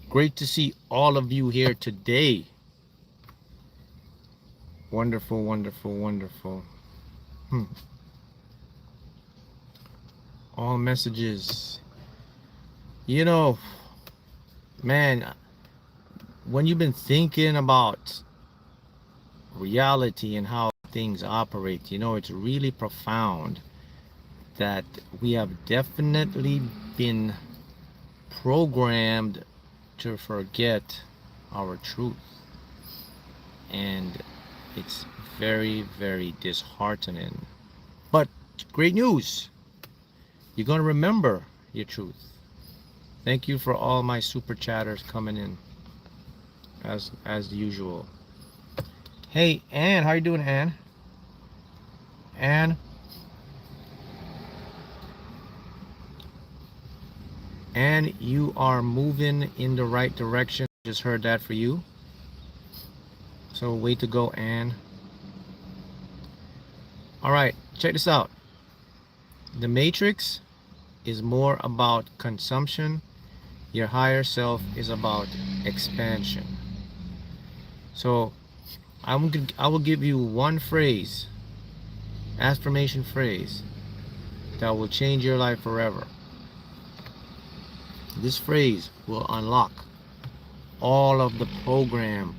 Great to see all of you here today. Wonderful, wonderful, wonderful. All messages. You know, man, when you've been thinking about reality and how things operate, it's really profound that we have definitely been programmed to forget our truth. And it's very, very disheartening. But great news. You're going to remember your truth. Thank you for all my super chatters coming in as usual. Hey, Ann, how you doing, Ann? Ann? And you are moving in the right direction. Just heard that for you. So way to go, Anne. All right, check this out. The matrix is more about consumption. Your higher self is about expansion. So I will give you one phrase, affirmation phrase, that will change your life forever. This phrase will unlock all of the program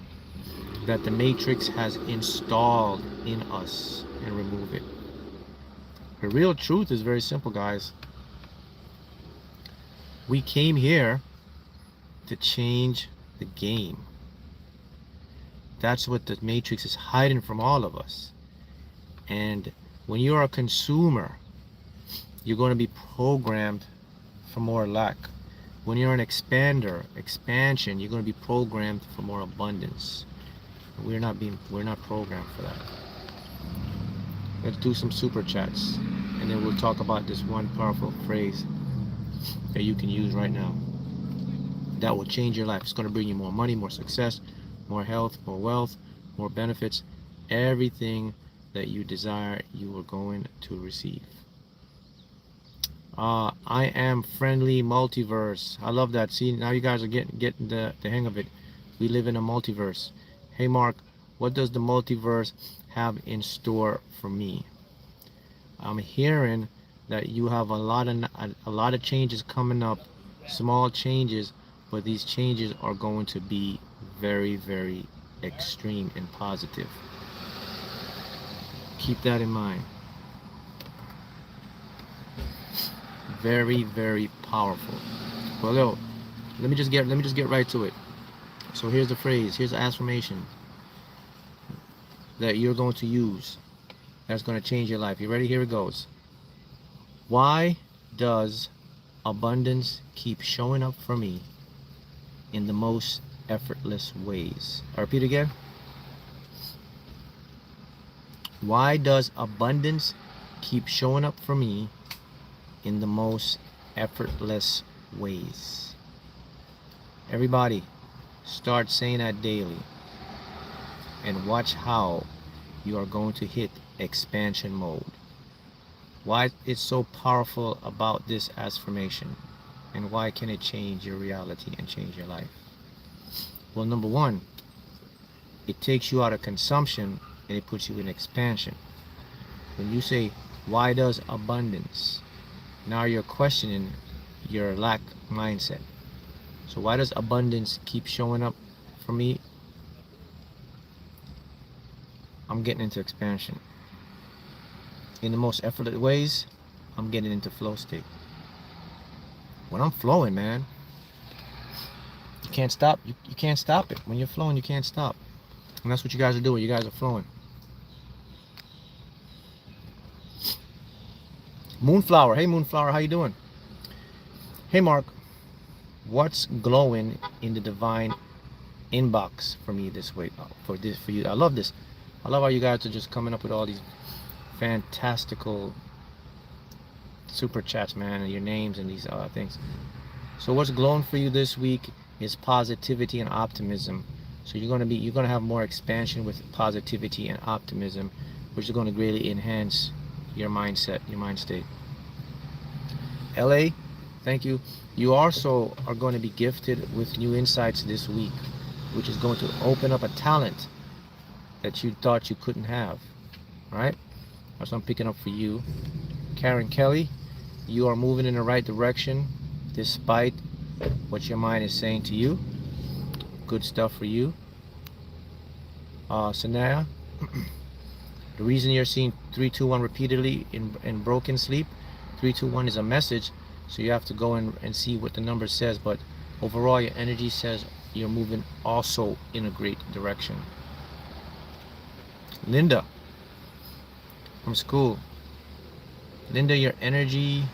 that the matrix has installed in us and remove it. The real truth is very simple, guys. We came here to change the game. That's what the matrix is hiding from all of us. And when you're a consumer, you're going to be programmed for more lack. When you're an expansion, you're going to be programmed for more abundance. We're not programmed for that. Let's do some super chats, and then we'll talk about this one powerful phrase that you can use right now that will change your life. It's going to bring you more money, more success, more health, more wealth, more benefits. Everything that you desire, you are going to receive. I am friendly multiverse. I love that. See, now you guys are getting the hang of it. We live in a multiverse. Hey Mark, what does the multiverse have in store for me? I'm hearing that you have a lot of changes coming up, small changes, but these changes are going to be very, very extreme and positive. Keep that in mind. Very, very powerful. Well, let me just get right to it. So here's the phrase, here's the affirmation that you're going to use that's going to change your life. You ready? Here it goes. Why does abundance keep showing up for me in the most effortless ways? I'll repeat again. Why does abundance keep showing up for me in the most effortless ways? Everybody, start saying that daily and watch how you are going to hit expansion mode. Why it's so powerful about this affirmation, and why can it change your reality and change your life? Well, number one, it takes you out of consumption and it puts you in expansion. When you say, why does abundance? Now you're questioning your lack mindset. So why does abundance keep showing up for me? I'm getting into expansion. In the most effortless ways, I'm getting into flow state. When I'm flowing, man, you can't stop. You can't stop it. When you're flowing, you can't stop. And that's what you guys are doing. You guys are flowing. Moonflower. Hey, Moonflower, how you doing? Hey, Mark. What's glowing in the divine inbox for me this week? For you. I love this. I love how you guys are just coming up with all these fantastical super chats, man, and your names and these things. So what's glowing for you this week is positivity and optimism. So you're gonna have more expansion with positivity and optimism, which is going to greatly enhance your mindset, your mind state. LA, Thank you. You also are going to be gifted with new insights this week, which is going to open up a talent that you thought you couldn't have. All right? That's what I'm picking up for you. Karen Kelly, you are moving in the right direction despite what your mind is saying to you. Good stuff for you. Sanaya, the reason you're seeing 321 repeatedly in broken sleep, 321 is a message, so you have to go and see what the number says, but overall your energy says you're moving also in a great direction. Linda from school. Linda, your energy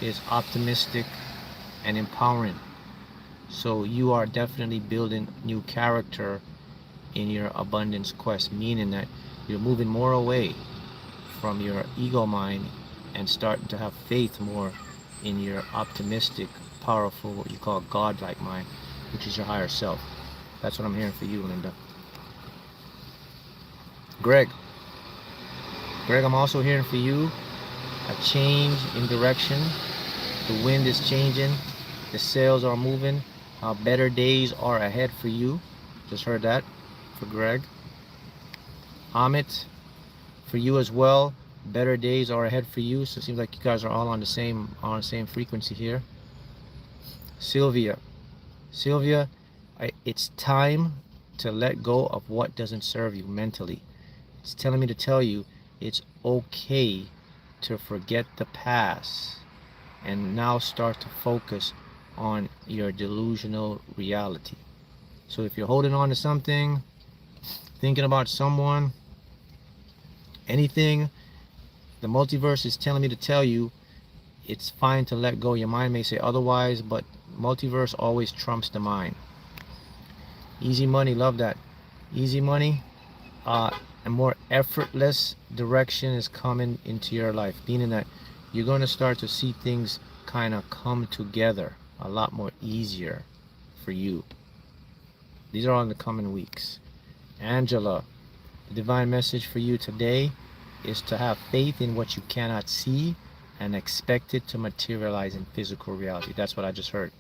is optimistic and empowering, so you are definitely building new character in your abundance quest, meaning that you're moving more away from your ego mind and starting to have faith more in your optimistic, powerful, what you call godlike mind, which is your higher self. That's what I'm hearing for you, Linda. Greg, I'm also hearing for you a change in direction. The wind is changing, the sails are moving, better days are ahead for you. Just heard that for Greg. Amit, for you as well, better days are ahead for you. So it seems like you guys are all on the same frequency here. Sylvia, it's time to let go of what doesn't serve you mentally. It's telling me to tell you it's okay to forget the past and now start to focus on your delusional reality. So if you're holding on to something, thinking about someone, anything, the multiverse is telling me to tell you it's fine to let go. Your mind may say otherwise, but multiverse always trumps the mind. Easy money, love that. Easy money, a more effortless direction is coming into your life, meaning that you're going to start to see things kind of come together a lot more easier for you. These are all in the coming weeks. Angela, the divine message for you today is to have faith in what you cannot see and expect it to materialize in physical reality. That's what I just heard.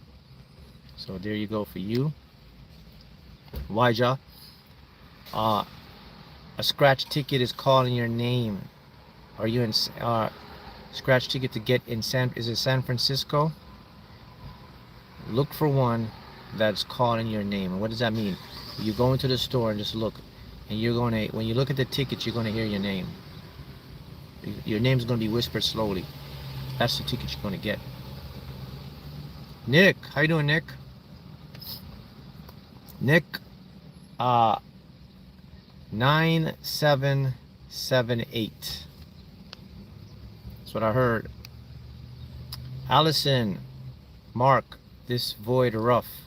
So there you go for you. Waija, a scratch ticket is calling your name. Are you in scratch ticket to get in is it San Francisco? Look for one that's calling your name. And what does that mean? You go into the store and just look, and you're going to, when you look at the tickets, you're going to hear your name. Your name's going to be whispered slowly. That's the ticket you're going to get. Nick, how you doing, Nick? Nick, 9778. That's what I heard. Allison, Mark, this void rough.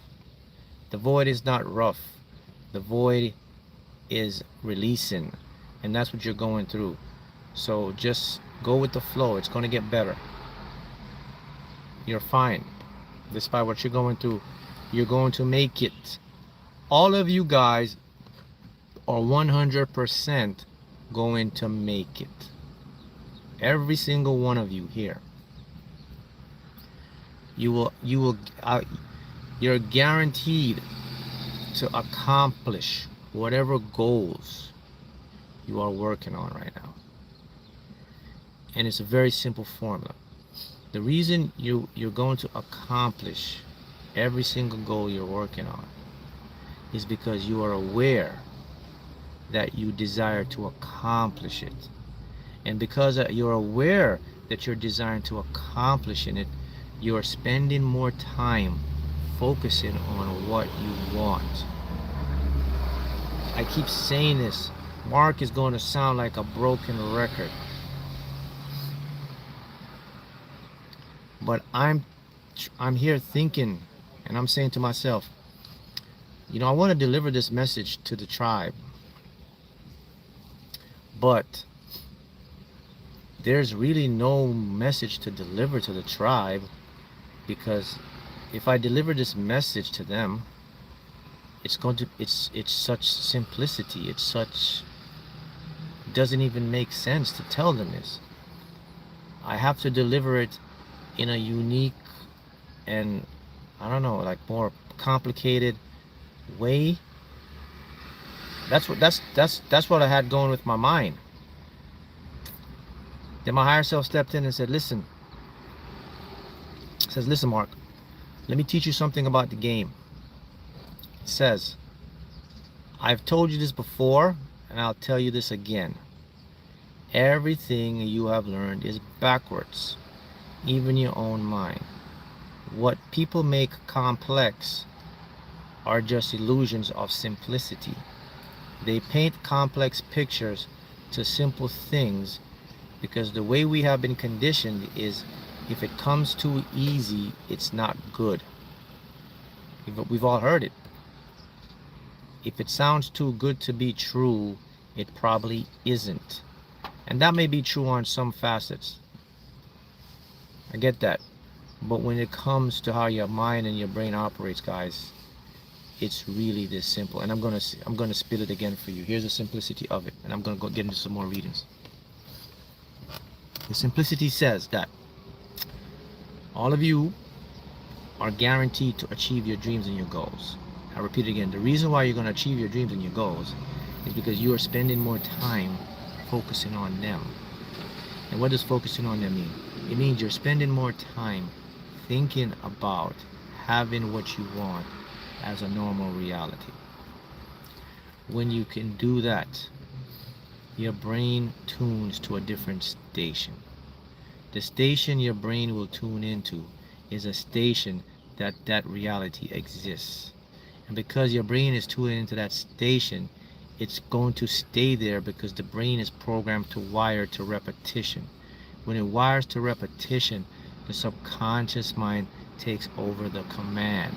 The void is not rough. The void is releasing, and that's what you're going through. So just go with the flow. It's going to get better. You're fine. Despite what you're going through, you're going to make it. All of you guys are 100% going to make it. Every single one of you here. You're guaranteed to accomplish whatever goals you are working on right now. And it's a very simple formula. The reason you're going to accomplish every single goal you're working on is because you are aware that you desire to accomplish it. And because you're aware that you're desiring to accomplish it, you're spending more time focusing on what you want. I keep saying this. Mark is going to sound like a broken record. But I'm here thinking, and I'm saying to myself, you know, I want to deliver this message to the tribe. But there's really no message to deliver to the tribe, because if I deliver this message to them, it's such simplicity, it doesn't even make sense to tell them this. I have to deliver it in a unique and I don't know, like more complicated way. That's what I had going with my mind. Then my higher self stepped in and said, listen, says, listen, Mark, let me teach you something about the game. It says, I've told you this before, and I'll tell you this again. Everything you have learned is backwards, even your own mind. What people make complex are just illusions of simplicity. They paint complex pictures to simple things because the way we have been conditioned is if it comes too easy, it's not good. We've all heard it. If it sounds too good to be true, it probably isn't. And that may be true on some facets. I get that. But when it comes to how your mind and your brain operates, guys, it's really this simple. And I'm gonna spit it again for you. Here's the simplicity of it, and I'm gonna go get into some more readings. The simplicity says that all of you are guaranteed to achieve your dreams and your goals. I repeat it again. The reason why you're going to achieve your dreams and your goals is because you are spending more time focusing on them. And what does focusing on them mean? It means you're spending more time thinking about having what you want as a normal reality. When you can do that, your brain tunes to a different station. The station your brain will tune into is a station that reality exists. And because your brain is tuning into that station, it's going to stay there because the brain is programmed to wire to repetition. When it wires to repetition, the subconscious mind takes over the command.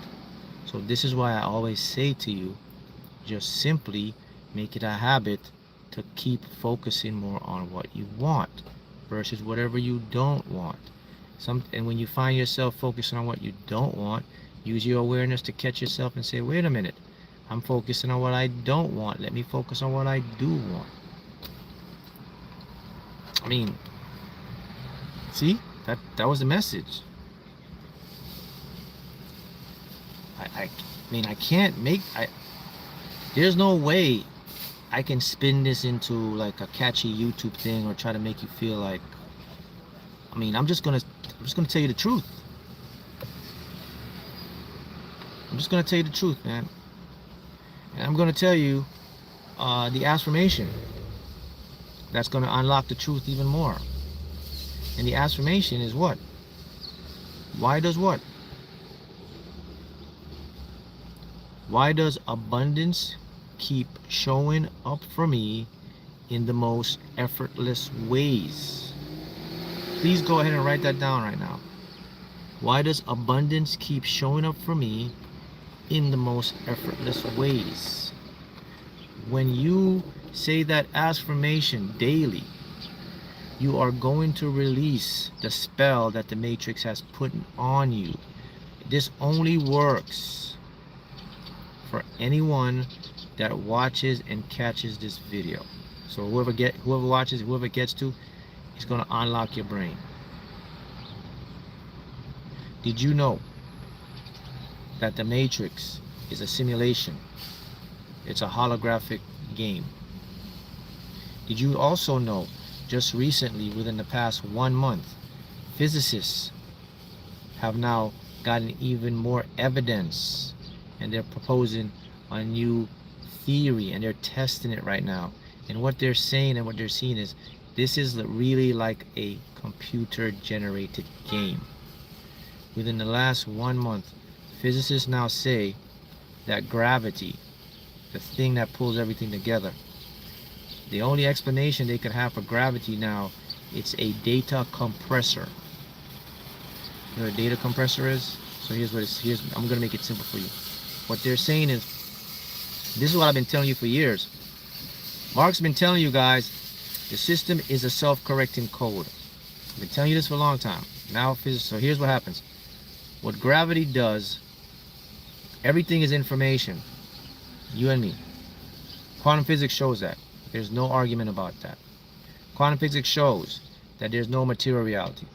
So this is why I always say to you, just simply make it a habit to keep focusing more on what you want versus whatever you don't want. And when you find yourself focusing on what you don't want, use your awareness to catch yourself and say, wait a minute, I'm focusing on what I don't want. Let me focus on what I do want. I mean, see, that was the message. I mean, I can't make, there's no way I can spin this into like a catchy YouTube thing or try to make you feel like, I mean, I'm just gonna tell you the truth. I'm just gonna tell you the truth, man. And I'm gonna tell you the affirmation that's gonna unlock the truth even more. And the affirmation is what? Why does what? Why does abundance keep showing up for me in the most effortless ways? Please go ahead and write that down right now. Why does abundance keep showing up for me in the most effortless ways? When you say that affirmation daily, you are going to release the spell that the Matrix has put on you. This only works for anyone that watches and catches this video. So whoever watches, whoever gets to, is going to unlock your brain. Did you know that the Matrix is a simulation? It's a holographic game. Did you also know, just recently, within the past 1 month, physicists have now gotten even more evidence, and they're proposing a new theory, and they're testing it right now. And what they're saying and what they're seeing is this is really like a computer generated game. Within the last 1 month, physicists now say that gravity, the thing that pulls everything together, the only explanation they could have for gravity now, it's a data compressor. You know what a data compressor is? So here's what it's, I'm gonna make it simple for you. What they're saying is, this is what I've been telling you for years. Mark's been telling you guys, the system is a self-correcting code. I've been telling you this for a long time. Now, so here's what happens. What gravity does, everything is information. You and me. Quantum physics shows that. There's no argument about that. Quantum physics shows that there's no material reality.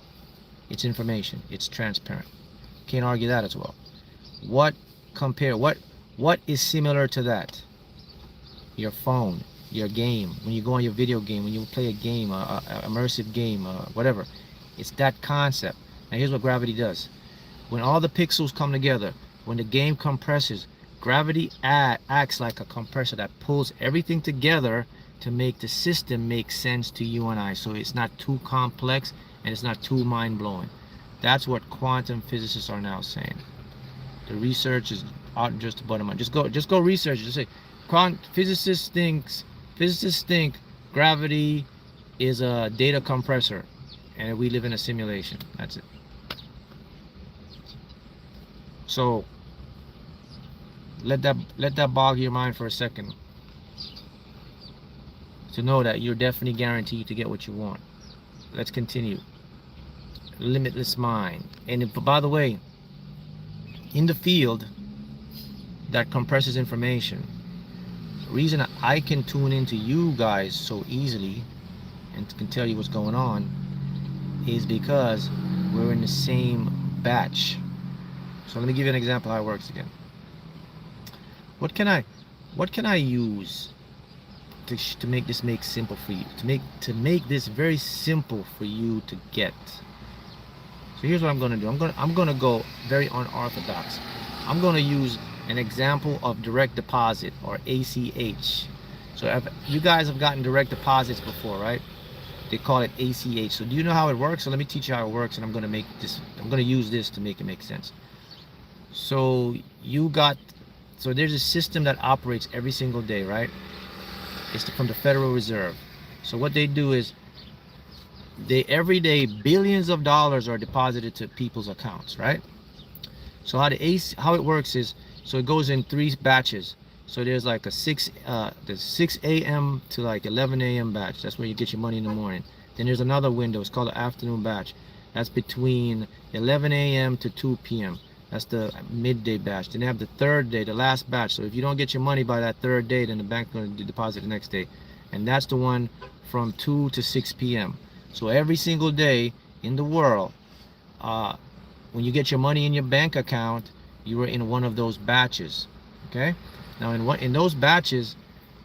It's information. It's transparent. Can't argue that as well. What is similar to that? Your phone, your game. When you go on your video game, when you play a game, a immersive game, whatever. It's that concept. Now here's what gravity does. When all the pixels come together, when the game compresses, gravity acts like a compressor that pulls everything together to make the system make sense to you and I. So it's not too complex and it's not too mind-blowing. That's what quantum physicists are now saying. The research is out just to bottom up. Just go research. Just say, physicists think gravity is a data compressor, and we live in a simulation. That's it. So let that bog your mind for a second, to know that you're definitely guaranteed to get what you want. Let's continue. Limitless mind. And if, by the way, in the field that compresses information, the reason I can tune into you guys so easily and can tell you what's going on is because we're in the same batch. So let me give you an example how it works again. What can I use to make this make simple for you, to make this very simple for you to get? So here's what I'm going to do. I'm going to go very unorthodox. I'm going to use an example of direct deposit, or ACH. So if you guys have gotten direct deposits before, right? They call it ACH. So do you know how it works? So let me teach you how it works, and I'm going to use this to make it make sense. So there's a system that operates every single day, right? It's from the Federal Reserve. So what they do is, every day billions of dollars are deposited to people's accounts, right? So how it works is, so it goes in 3 batches. So there's like there's 6 a.m. to like 11 a.m. batch. That's where you get your money in the morning. Then there's another window. It's called the afternoon batch. That's between 11 a.m. to 2 p.m. That's the midday batch. Then they have the third day, the last batch. So if you don't get your money by that third day, then the bank's going to deposit the next day. And that's the one from 2 to 6 p.m. So every single day in the world, when you get your money in your bank account, you are in one of those batches. Okay? Now in those batches,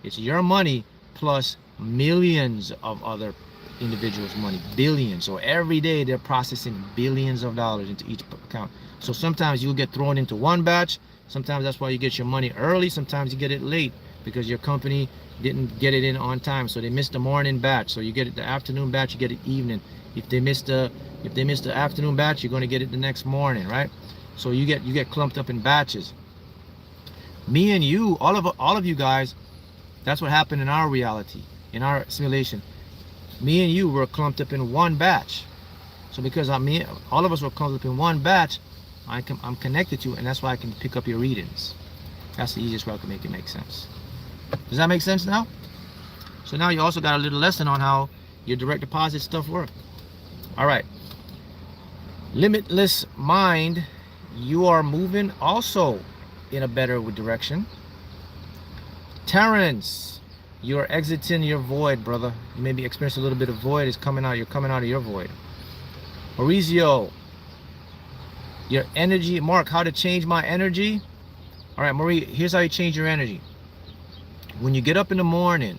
it's your money plus millions of other individuals' money. Billions. So every day they're processing billions of dollars into each account. So sometimes you'll get thrown into one batch. Sometimes that's why you get your money early. Sometimes you get it late because your company didn't get it in on time, so they missed the morning batch. So you get it the afternoon batch, you get it evening. If they missed the afternoon batch, you're going to get it the next morning, right? So you get clumped up in batches. Me and you, all of you guys, that's what happened in our reality, in our simulation. Me and you were clumped up in one batch. So because all of us were clumped up in one batch, I'm connected to you, and that's why I can pick up your readings. That's the easiest way I can make it make sense. Does that make sense now? So now you also got a little lesson on how your direct deposit stuff works. All right. Limitless mind, you are moving also in a better direction. Terrence, you're exiting your void, brother. You maybe experience a little bit of void. It's coming out. You're coming out of your void. Maurizio, your energy. Mark, how to change my energy? All right, Marie, here's how you change your energy. When you get up in the morning,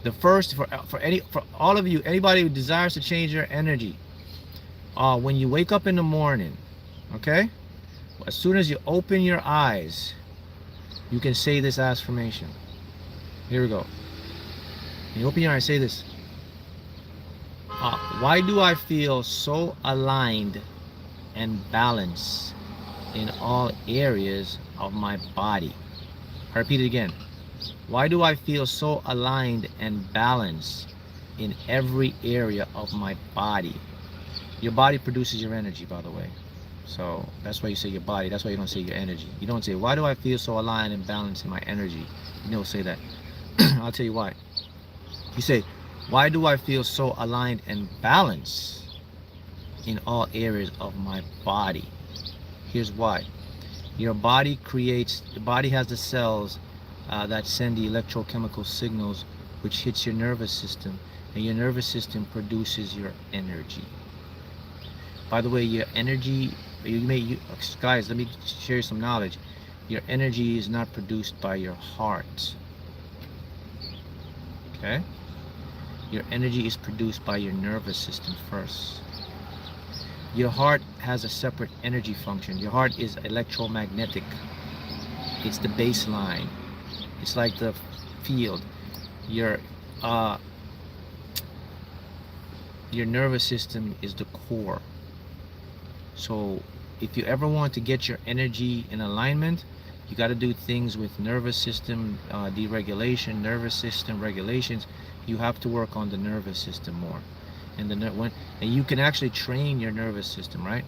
the first, for all of you, anybody who desires to change your energy, when you wake up in the morning, okay, as soon as you open your eyes, you can say this affirmation. Here we go. When you open your eyes, say this. Why do I feel so aligned and balanced in all areas of my body? I repeat it again. Why do I feel so aligned and balanced in every area of my body? Your body produces your energy, by the way. So that's why you say your body. That's why you don't say your energy. You don't say, why do I feel so aligned and balanced in my energy? You don't say that. I'll tell you why. You say, why do I feel so aligned and balanced in all areas of my body? Here's why. Your body has the cells that send the electrochemical signals, which hits your nervous system, and your nervous system produces your energy. By the way, your energy guys, let me share some knowledge. Your energy is not produced by your heart. Okay? Your energy is produced by your nervous system first. Your heart has a separate energy function. Your heart is electromagnetic. It's the baseline. It's like the field. Your nervous system is the core. So if you ever want to get your energy in alignment, you got to do things with nervous system deregulation, nervous system regulations. You have to work on the nervous system more. And and you can actually train your nervous system, right?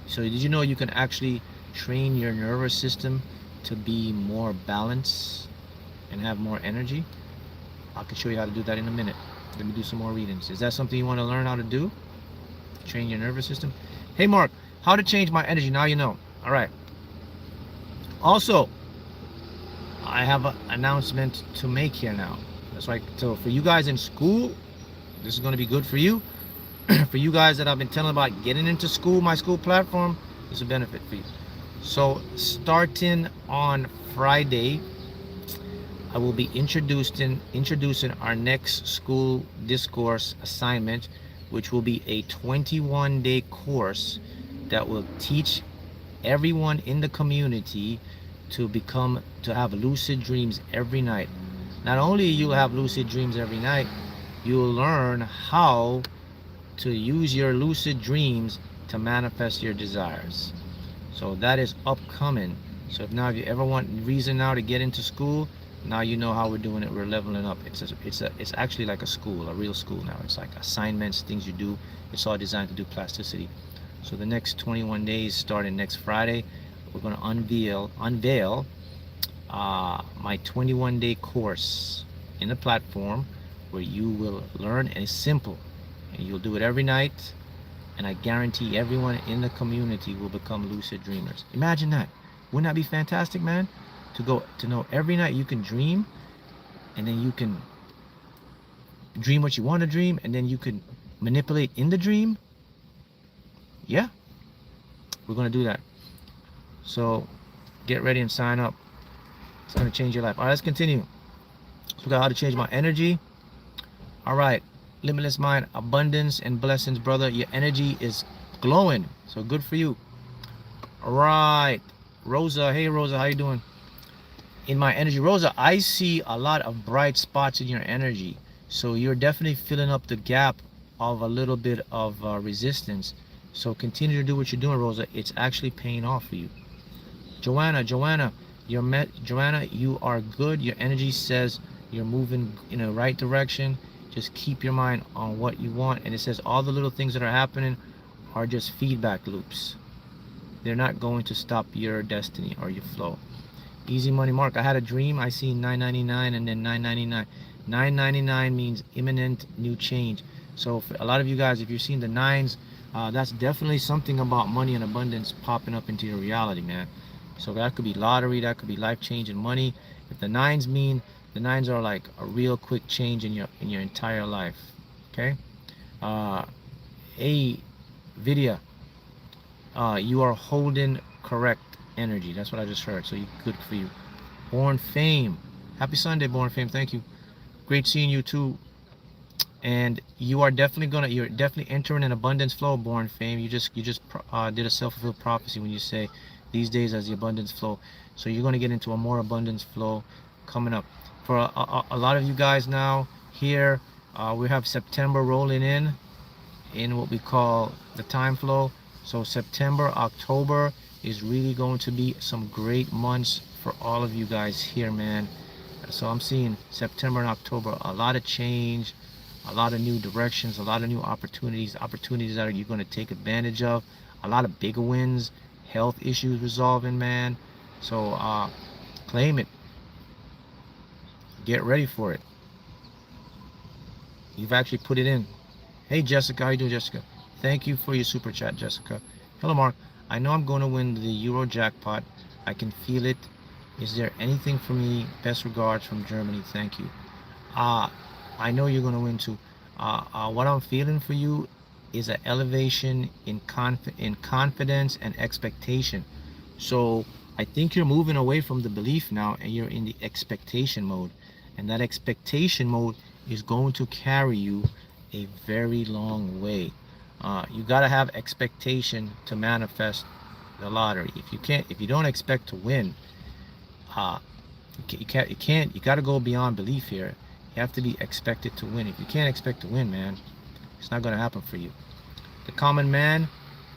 So did you know you can actually train your nervous system to be more balanced and have more energy? I can show you how to do that in a minute. Let me do some more readings. Is that something you want to learn how to do? Train your nervous system? Hey Mark, how to change my energy? Now you know. All right. Also, I have an announcement to make here now. That's right. So for you guys in school, this is going to be good for you. For you guys that I've been telling about getting into school, my school platform, it's a benefit for you. So starting on Friday, I will be introducing our next school discourse assignment, which will be a 21-day course that will teach everyone in the community to have lucid dreams every night. Not only you'll have lucid dreams every night, you'll learn how to use your lucid dreams to manifest your desires. So that is upcoming. So if you ever want reason now to get into school, now you know how we're doing it. We're leveling up. It's actually like a school, a real school now. It's like assignments, things you do. It's all designed to do plasticity. So the next 21 days, starting next Friday, we're going to unveil my 21-day course in the platform, where you will learn, and it's simple, and you'll do it every night, and I guarantee everyone in the community will become lucid dreamers. Imagine that. Wouldn't that be fantastic, man? To know every night you can dream, and then you can dream what you want to dream, and then you can manipulate in the dream. Yeah, we're going to do that. So get ready and sign up. It's going to change your life. All right, let's continue. So we got how to change my energy. All right, limitless mind, abundance and blessings, brother. Your energy is glowing, so good for you. All right, Rosa. Hey Rosa, how you doing? In my energy, Rosa, I see a lot of bright spots in your energy. So you're definitely filling up the gap of a little bit of resistance. So continue to do what you're doing, Rosa. It's actually paying off for you. Joanna, Joanna, you are good. Your energy says you're moving in the right direction. Just keep your mind on what you want. And it says all the little things that are happening are just feedback loops. They're not going to stop your destiny or your flow. Easy money, Mark. I had a dream. I see 999 and then 999. 999 means imminent new change. So for a lot of you guys, if you're seeing the nines, that's definitely something about money and abundance popping up into your reality, man. So that could be lottery, that could be life-changing money. If the nines are like a real quick change in your entire life. Okay. Vidya, you are holding correct energy. That's what I just heard. So good for you. Born Fame, happy Sunday, Born Fame. Thank you. Great seeing you too. And you're definitely entering an abundance flow, Born Fame. You just did a self-fulfilled prophecy when you say these days as the abundance flow. So you're going to get into a more abundance flow coming up. For a lot of you guys now here, we have September rolling in what we call the time flow. So September, October is really going to be some great months for all of you guys here, man. So I'm seeing September and October, a lot of change, a lot of new directions, a lot of new opportunities that you're going to take advantage of, a lot of big wins, health issues resolving, man. So claim it. Get ready for it. You've actually put it in. Hey Jessica, how you doing, Jessica? Thank you for your super chat, Jessica. Hello Mark, I know I'm going to win the Euro jackpot. I can feel it. Is there anything for me? Best regards from Germany. Thank you. I know you're going to win too. What I'm feeling for you is an elevation in confidence and expectation. So I think you're moving away from the belief now, and you're in the expectation mode. And that expectation mode is going to carry you a very long way. You got to have expectation to manifest the lottery. If you don't expect to win, you got to go beyond belief here. You have to be expected to win. If you can't expect to win, man, it's not going to happen for you. The common man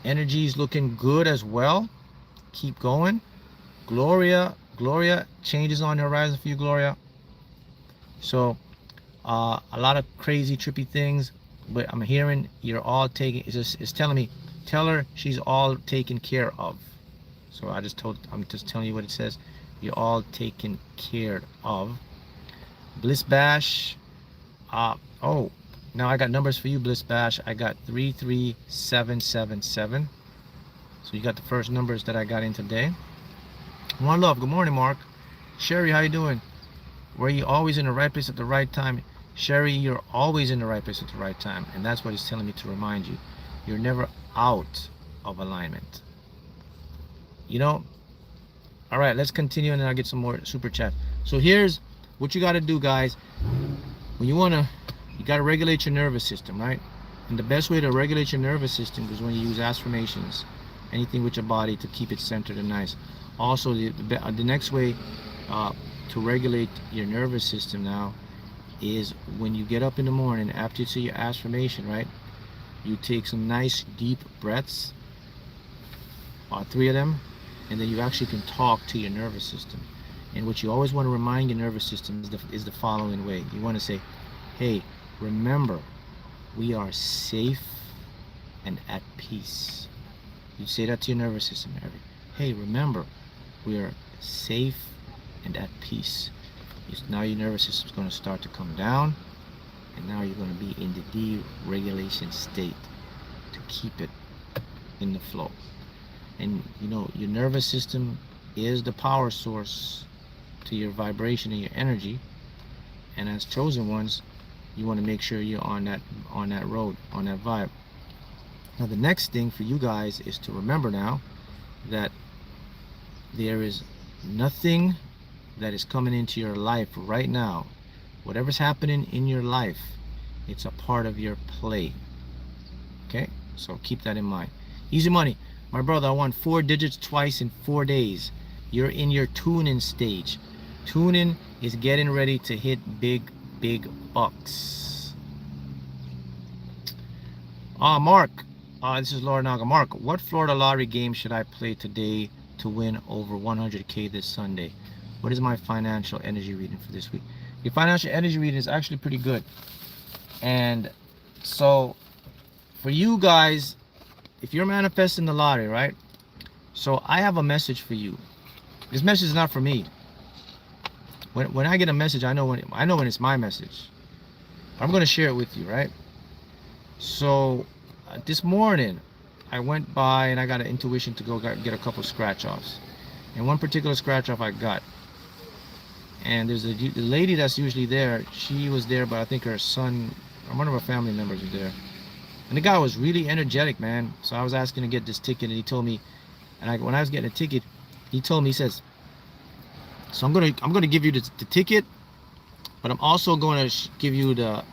energy is looking good as well. Keep going. Gloria, changes on the horizon for you, Gloria. So a lot of crazy trippy things, but I'm hearing you're all taking, it's telling me, tell her she's all taken care of. So I'm just telling you what it says. You're all taken care of. Bliss Bash. Oh, now I got numbers for you, Bliss Bash. I got 33777. So you got the first numbers that I got in today. One love. Good morning, Mark. Sherry, how you doing? Were you always in the right place at the right time? Sherry, you're always in the right place at the right time. And that's what he's telling me to remind you. You're never out of alignment. You know? All right, let's continue, and then I'll get some more super chat. So here's what you got to do, guys. When you got to regulate your nervous system, right? And the best way to regulate your nervous system is when you use affirmations, anything with your body to keep it centered and nice. Also, the next way to regulate your nervous system now is when you get up in the morning after you say your affirmation, right? You take some nice deep breaths, 3 of them, and then you actually can talk to your nervous system. And what you always want to remind your nervous system is the following way. You want to say, hey, remember, we are safe and at peace. You say that to your nervous system. Hey, remember, we are safe and at peace. Now your nervous system is going to start to come down, and now you're going to be in the deregulation state to keep it in the flow. And you know, your nervous system is the power source to your vibration and your energy. And as chosen ones, you want to make sure you're on that road, on that vibe. Now the next thing for you guys is to remember now that there is nothing that is coming into your life right now. Whatever's happening in your life, it's a part of your play. Okay, so keep that in mind. Easy money. My brother, I won 4 digits twice in 4 days. You're in your tuning stage. Tuning is getting ready to hit big bucks. Mark, this is Laura Naga. Mark, what Florida lottery game should I play today to win over 100K this Sunday? What is my financial energy reading for this week? Your financial energy reading is actually pretty good. And so for you guys, if you're manifesting the lottery, right? So I have a message for you. This message is not for me. When I get a message, I know when it's my message. I'm going to share it with you, right? So this morning, I went by and I got an intuition to go get a couple scratch offs. And one particular scratch off I got. And there's a lady that's usually there. She was there, but I think her son or one of her family members was there. And the guy was really energetic, man. So I was asking to get this ticket, and he told me, and when I was getting a ticket, he told me, he says, so I'm gonna give you the ticket, but I'm also going to give you the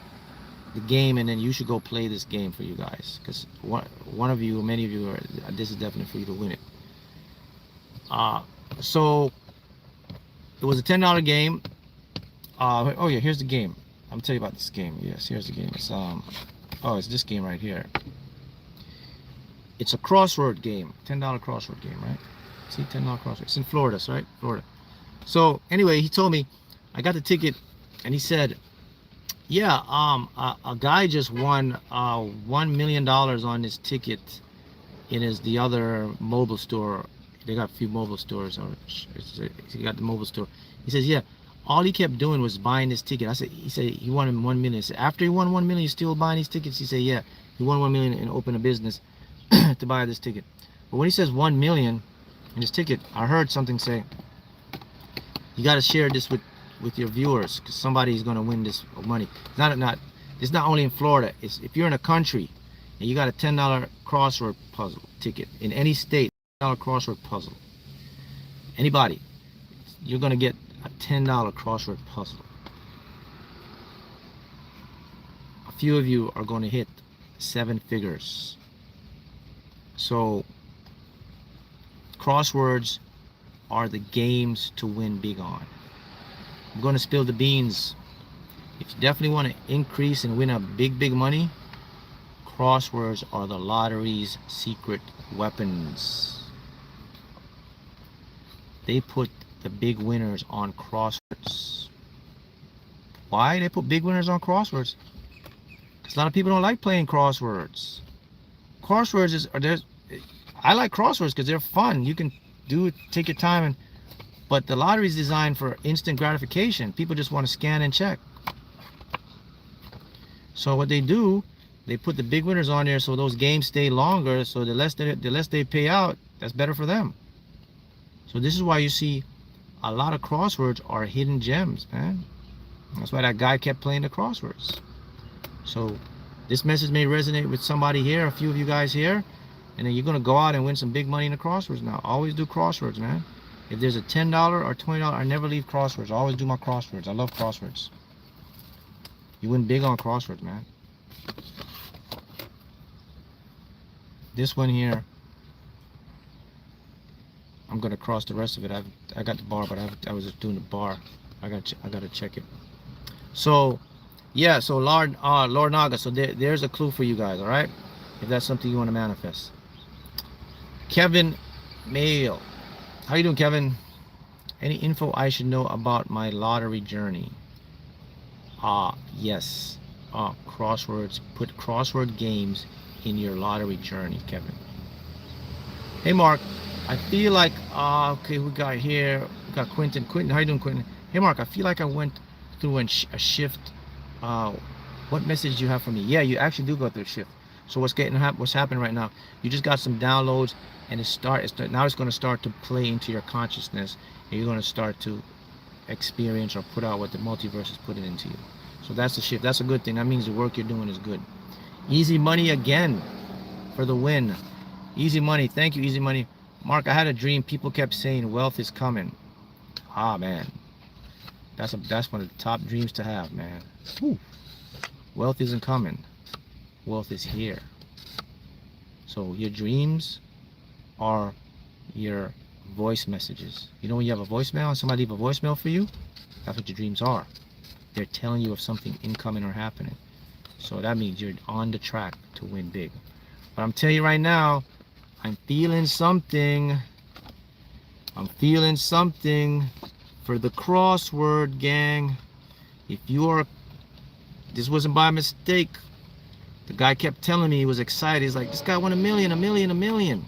game, and then you should go play this game for you guys, because one of you, many of you, this is definitely for you to win it. So it was a $10 game. Oh yeah, here's the game. I'm tell you about this game. Yes, here's the game. It's it's this game right here. It's a crossword game, $10 crossword game, right? See, $10 crossword. It's in Florida, right? Florida. So anyway, he told me, I got the ticket, and he said, yeah, a guy just won $1 million on his ticket in the other mobile store. They got a few mobile stores, or he got the mobile store. He says, yeah, all he kept doing was buying this ticket. He said he won $1 million. Said, after he won $1 million, he's still buying these tickets. He said, yeah, he won $1 million and opened a business to buy this ticket. But when he says $1 million in his ticket, I heard something say, you got to share this with your viewers, because somebody is going to win this money. It's not only in Florida. It's if you're in a country, and you got a $10 crossword puzzle ticket in any state, $10 crossword puzzle. Anybody, you're gonna get a $10 crossword puzzle. A few of you are going to hit 7 figures. So crosswords are the games to win big on. I'm going to spill the beans. If you definitely want to increase and win a big money, crosswords are the lottery's secret weapons. They put the big winners on crosswords. Why they put big winners on crosswords? Because a lot of people don't like playing crosswords. Crosswords I like crosswords because they're fun. You can do it, take your time, but the lottery is designed for instant gratification. People just want to scan and check. So what they do, they put the big winners on there so those games stay longer. So the less they pay out, that's better for them. So this is why you see a lot of crosswords are hidden gems, man. That's why that guy kept playing the crosswords. So this message may resonate with somebody here, a few of you guys here, and then you're going to go out and win some big money in the crosswords now. Always do crosswords, man. If there's a $10 or $20, I never leave crosswords. I always do my crosswords. I love crosswords. You win big on crosswords, man. This one here, I'm going to cross the rest of it. I got the bar, but I was just doing the bar. I got to check it. So yeah, so Lord Naga, so there's a clue for you guys, all right? If that's something you want to manifest. Kevin Mail. How you doing, Kevin? Any info I should know about my lottery journey? Yes. Crosswords. Put crossword games in your lottery journey, Kevin. Hey, Mark. I feel like, okay, we got got Quentin. Quentin, how you doing, Quentin? Hey, Mark, I feel like I went through a shift. What message do you have for me? Yeah, you actually do go through a shift. So what's happening right now? You just got some downloads, and now it's going to start to play into your consciousness, and you're going to start to experience or put out what the multiverse is putting into you. So that's the shift. That's a good thing. That means the work you're doing is good. Easy money again for the win. Easy money. Thank you, easy money. Mark, I had a dream. People kept saying wealth is coming. Man. That's one of the top dreams to have, man. Whew. Wealth isn't coming. Wealth is here. So your dreams are your voice messages. You know when you have a voicemail and somebody leave a voicemail for you? That's what your dreams are. They're telling you of something incoming or happening. So that means you're on the track to win big. But I'm telling you right now, I'm feeling something. I'm feeling something for the crossword gang. If you are, this wasn't by mistake. The guy kept telling me he was excited. He's like, this guy won $1 million, $1 million, $1 million.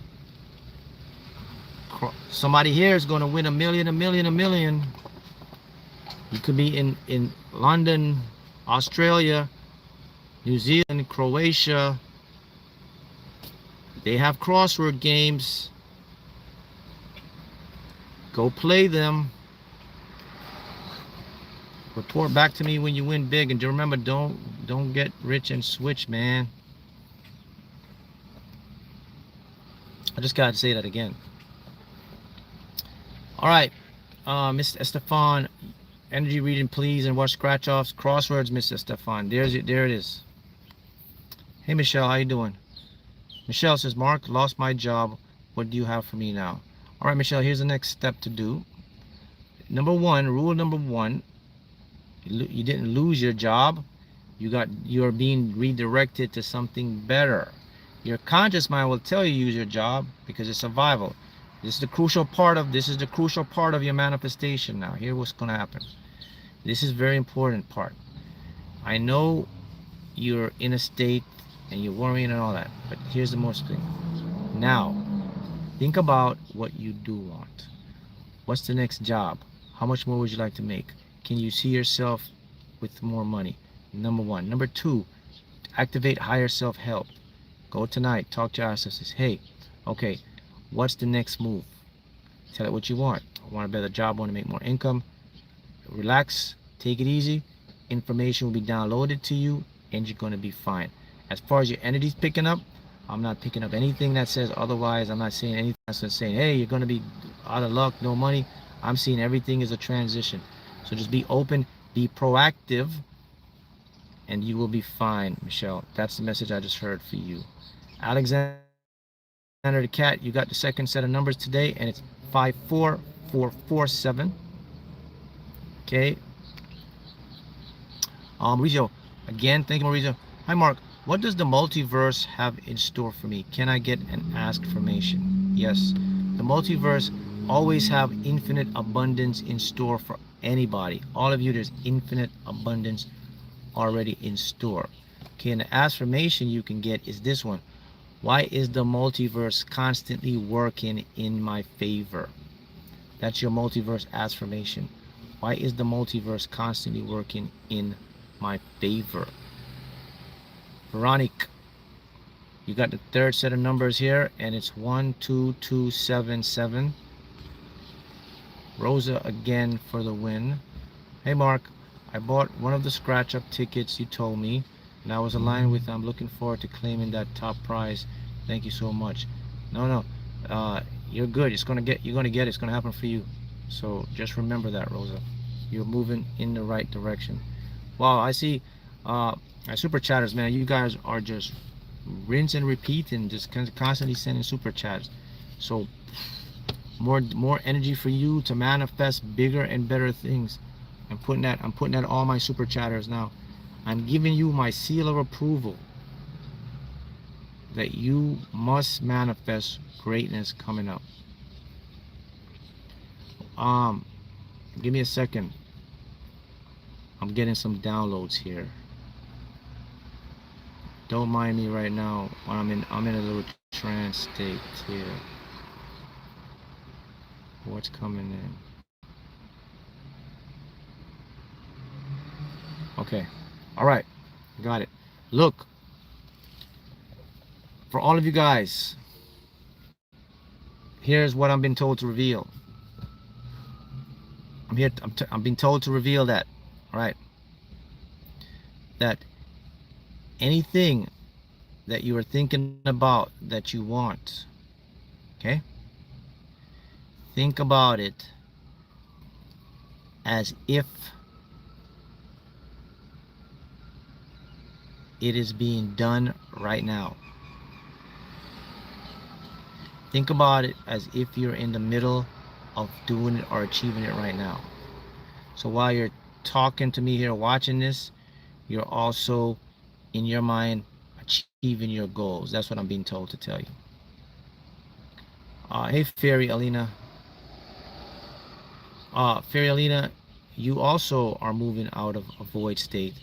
Somebody here is going to win $1 million, $1 million, $1 million. You could be in London, Australia, New Zealand, Croatia. They have crossword games. Go play them. Report back to me when you win big, and remember, don't get rich and switch, man. I just gotta say that again. All right, Mr. Estefan, energy reading, please, and watch scratch offs, crosswords, Mr. Estefan. There it is. Hey, Michelle, how you doing? Michelle says, Mark, lost my job. What do you have for me now? All right, Michelle, here's the next step to do. Rule number one. You didn't lose your job. You are being redirected to something better. Your conscious mind will tell you use your job because it's survival. This is the crucial part of your manifestation now. Here's what's going to happen. This is very important part. I know you're in a state and you're worrying and all that, but here's the most thing. Now, think about what you do want. What's the next job? How much more would you like to make? Can you see yourself with more money? Number one. Number two, activate higher self-help. Go tonight, talk to your ancestors. Hey, okay, what's the next move? Tell it what you want. I want a better job, I want to make more income. Relax, take it easy. Information will be downloaded to you, and you're going to be fine. As far as your entity's picking up, I'm not picking up anything that says otherwise. I'm not saying anything that's saying, hey, you're going to be out of luck, no money. I'm seeing everything is a transition. So just be open, be proactive, and you will be fine, Michelle. That's the message I just heard for you. Alexander the Cat, you got the second set of numbers today, and it's 54447. Okay. Mauricio, again, thank you, Mauricio. Hi, Mark. What does the multiverse have in store for me? Can I get an affirmation? Yes. The multiverse always have infinite abundance in store for anybody. All of you, there's infinite abundance already in store. Okay, and the affirmation you can get is this one. Why is the multiverse constantly working in my favor? That's your multiverse affirmation. Why is the multiverse constantly working in my favor? Veronique, you got the third set of numbers here, and it's 12277. Rosa again for the win. Hey Mark, I bought one of the scratch up tickets you told me, and I was aligned with. I'm looking forward to claiming that top prize. Thank you so much. No, you're good. You're gonna get it. It's gonna happen for you. So just remember that, Rosa. You're moving in the right direction. Wow, I see. Super chatters, man. You guys are just rinse and repeat and just constantly sending super chats. So more energy for you to manifest bigger and better things. I'm putting that all my super chatters now. I'm giving you my seal of approval that you must manifest greatness coming up. Give me a second. I'm getting some downloads here. Don't mind me right now when I'm in a little trance state here. What's coming in? Okay. All right. Got it. Look, for all of you guys, here's what I've been told to reveal. I'm being told to reveal that. All right. That anything that you are thinking about that you want, okay? Think about it as if it is being done right now. Think about it as if you're in the middle of doing it or achieving it right now. So while you're talking to me here, watching this, you're also in your mind achieving your goals. That's what I'm being told to tell you. Hey, Fairy Alina. Fairy Alina, you also are moving out of a void state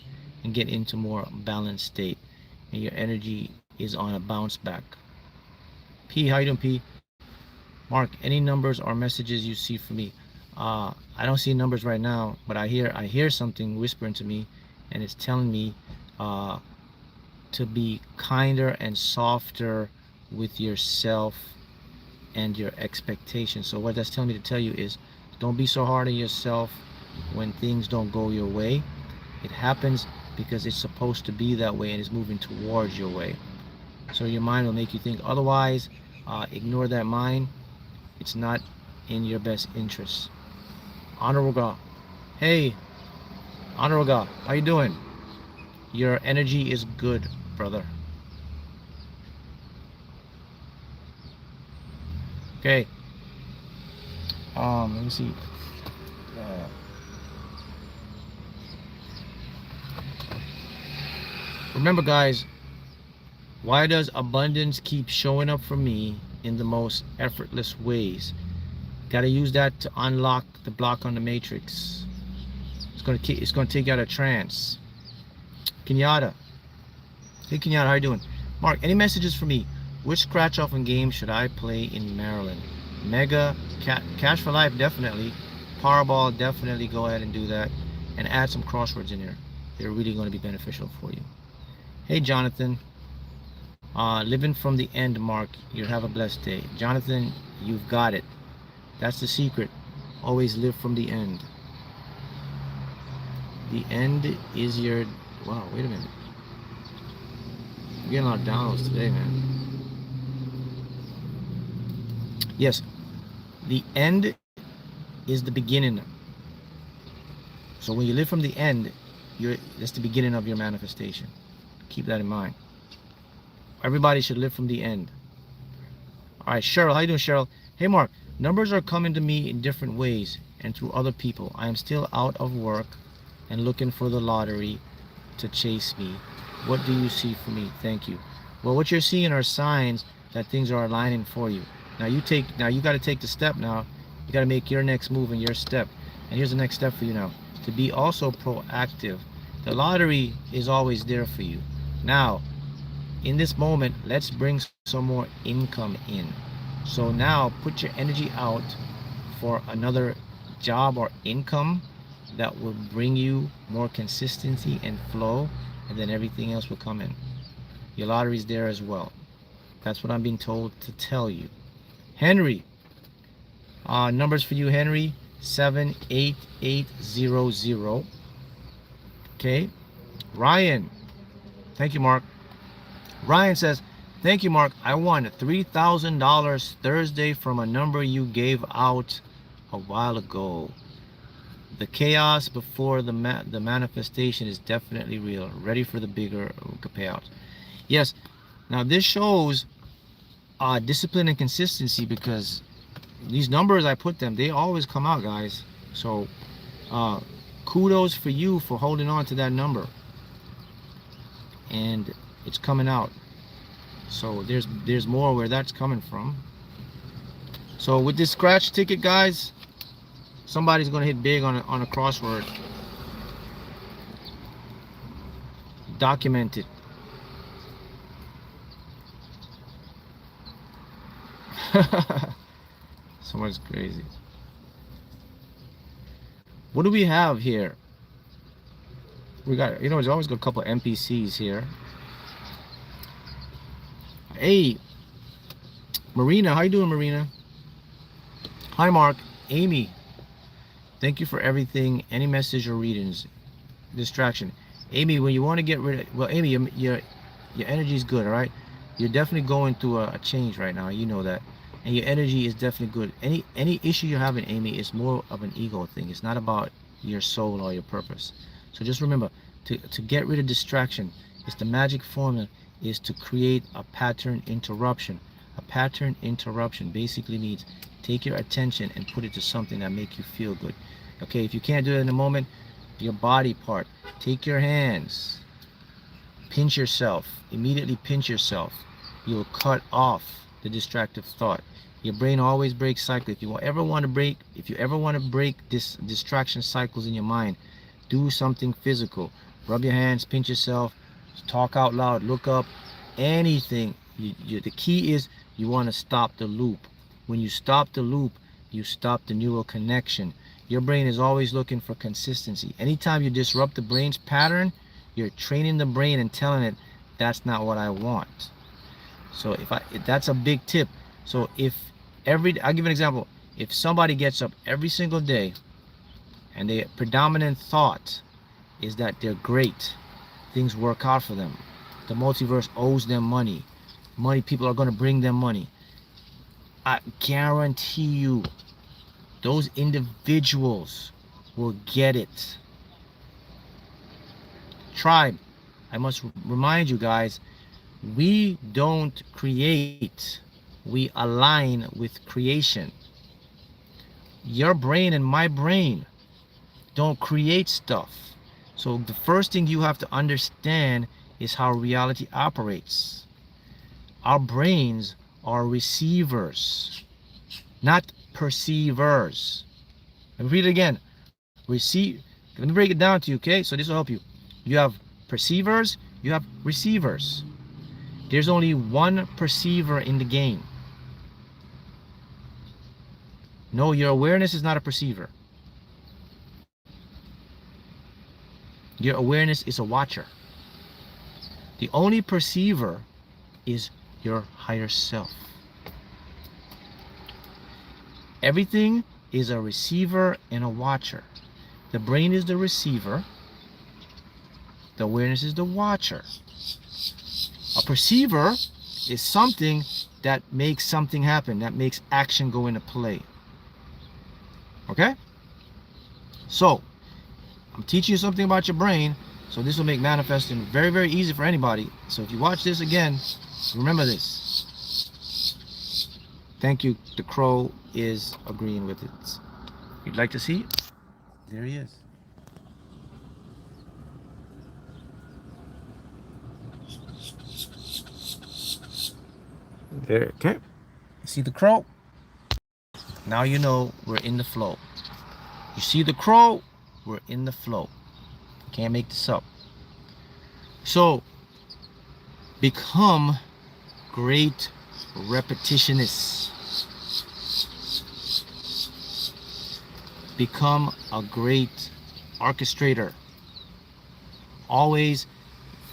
and get into more balanced state, and your energy is on a bounce back. P, how you doing, P? Mark, any numbers or messages you see for me? I don't see numbers right now, but I hear something whispering to me, and it's telling me to be kinder and softer with yourself and your expectations. So what that's telling me to tell you is, don't be so hard on yourself when things don't go your way. It happens because it's supposed to be that way and it's moving towards your way. So your mind will make you think otherwise. Ignore that mind. It's not in your best interest. Honorable God. Hey, Honorable God, how you doing? Your energy is good, brother. Okay. Let me see. Remember, guys, why does abundance keep showing up for me in the most effortless ways? Got to use that to unlock the block on the matrix. It's gonna take you out of trance. Kenyatta. Hey Kenyatta, how you doing? Mark, any messages for me? Which scratch off in game should I play in Maryland? Mega, Cash for Life, definitely. Powerball, definitely go ahead and do that. And add some crosswords in here. They're really going to be beneficial for you. Hey Jonathan. Living from the end, Mark. You have a blessed day. Jonathan, you've got it. That's the secret. Always live from the end. The end is your... Wow, wait a minute. I'm getting a lot of downloads today, man. Yes, the end is the beginning. So when you live from the end, that's the beginning of your manifestation. Keep that in mind. Everybody should live from the end. All right, Cheryl, how you doing, Cheryl? Hey, Mark, numbers are coming to me in different ways and through other people. I am still out of work and looking for the lottery to chase me. What do you see for me? Thank you. Well, what you're seeing are signs that things are aligning for you. Now you got to take the step now. You got to make your next move and your step. And here's the next step for you now. To be also proactive. The lottery is always there for you. Now, in this moment, let's bring some more income in. So now put your energy out for another job or income that will bring you more consistency and flow, and then everything else will come in. Your lottery's there as well. That's what I'm being told to tell you. Henry, numbers for you, Henry, 78800. Okay. Ryan, thank you, Mark. Ryan says, thank you, Mark. I won $3,000 Thursday from a number you gave out a while ago. The chaos before the manifestation is definitely real. Ready for the bigger payouts. Yes. Now this shows discipline and consistency, because these numbers I put them, they always come out, guys. So kudos for you for holding on to that number, and it's coming out. So there's more where that's coming from. So with this scratch ticket, guys, somebody's gonna hit big on a crossword. Document it. Someone's crazy. What do we have here? We got, there's always got a couple of NPCs here. Hey, Marina, how you doing, Marina? Hi, Mark. Amy, thank you for everything. Any message or readings? Distraction. Amy, when you want to get rid of, well, Amy, your energy is good, all right? You're definitely going through a change right now. You know that. And your energy is definitely good. Any issue you're having, Amy, is more of an ego thing. It's not about your soul or your purpose. So just remember, to get rid of distraction, it's the magic formula is to create a pattern interruption. A pattern interruption basically means take your attention and put it to something that make you feel good. Okay, if you can't do it in a moment, your body part, take your hands, pinch yourself, immediately pinch yourself. You'll cut off the distractive thought. Your brain always breaks cycle. If you ever want to break this distraction cycles in your mind, do something physical. Rub your hands, pinch yourself, talk out loud, look up, anything. The key is you want to stop the loop. When you stop the loop, you stop the neural connection. Your brain is always looking for consistency. Anytime you disrupt the brain's pattern, you're training the brain and telling it that's not what I want. So if that's a big tip. So I'll give you an example. If somebody gets up every single day and their predominant thought is that they're great, things work out for them, the multiverse owes them money, people are going to bring them money, I guarantee you those individuals will get it. Tribe, I must remind you guys, we don't create, we align with creation. Your brain and my brain don't create stuff. So the first thing you have to understand is how reality operates. Our brains are receivers, not perceivers. Let me read it again. Let me break it down to you, okay? So this will help you. You have perceivers, you have receivers. There's only one perceiver in the game. No, your awareness is not a perceiver. Your awareness is a watcher. The only perceiver is your higher self. Everything is a receiver and a watcher. The brain is the receiver. The awareness is the watcher. A perceiver is something that makes something happen, that makes action go into play. Okay? So, I'm teaching you something about your brain, so this will make manifesting very, very easy for anybody. So if you watch this again, remember this. Thank you. The crow is agreeing with it. You'd like to see it? There he is. There, okay. See the crow? Now you know we're in the flow. You see the crow? We're in the flow. Can't make this up. So, become great repetitionists. Become a great orchestrator. Always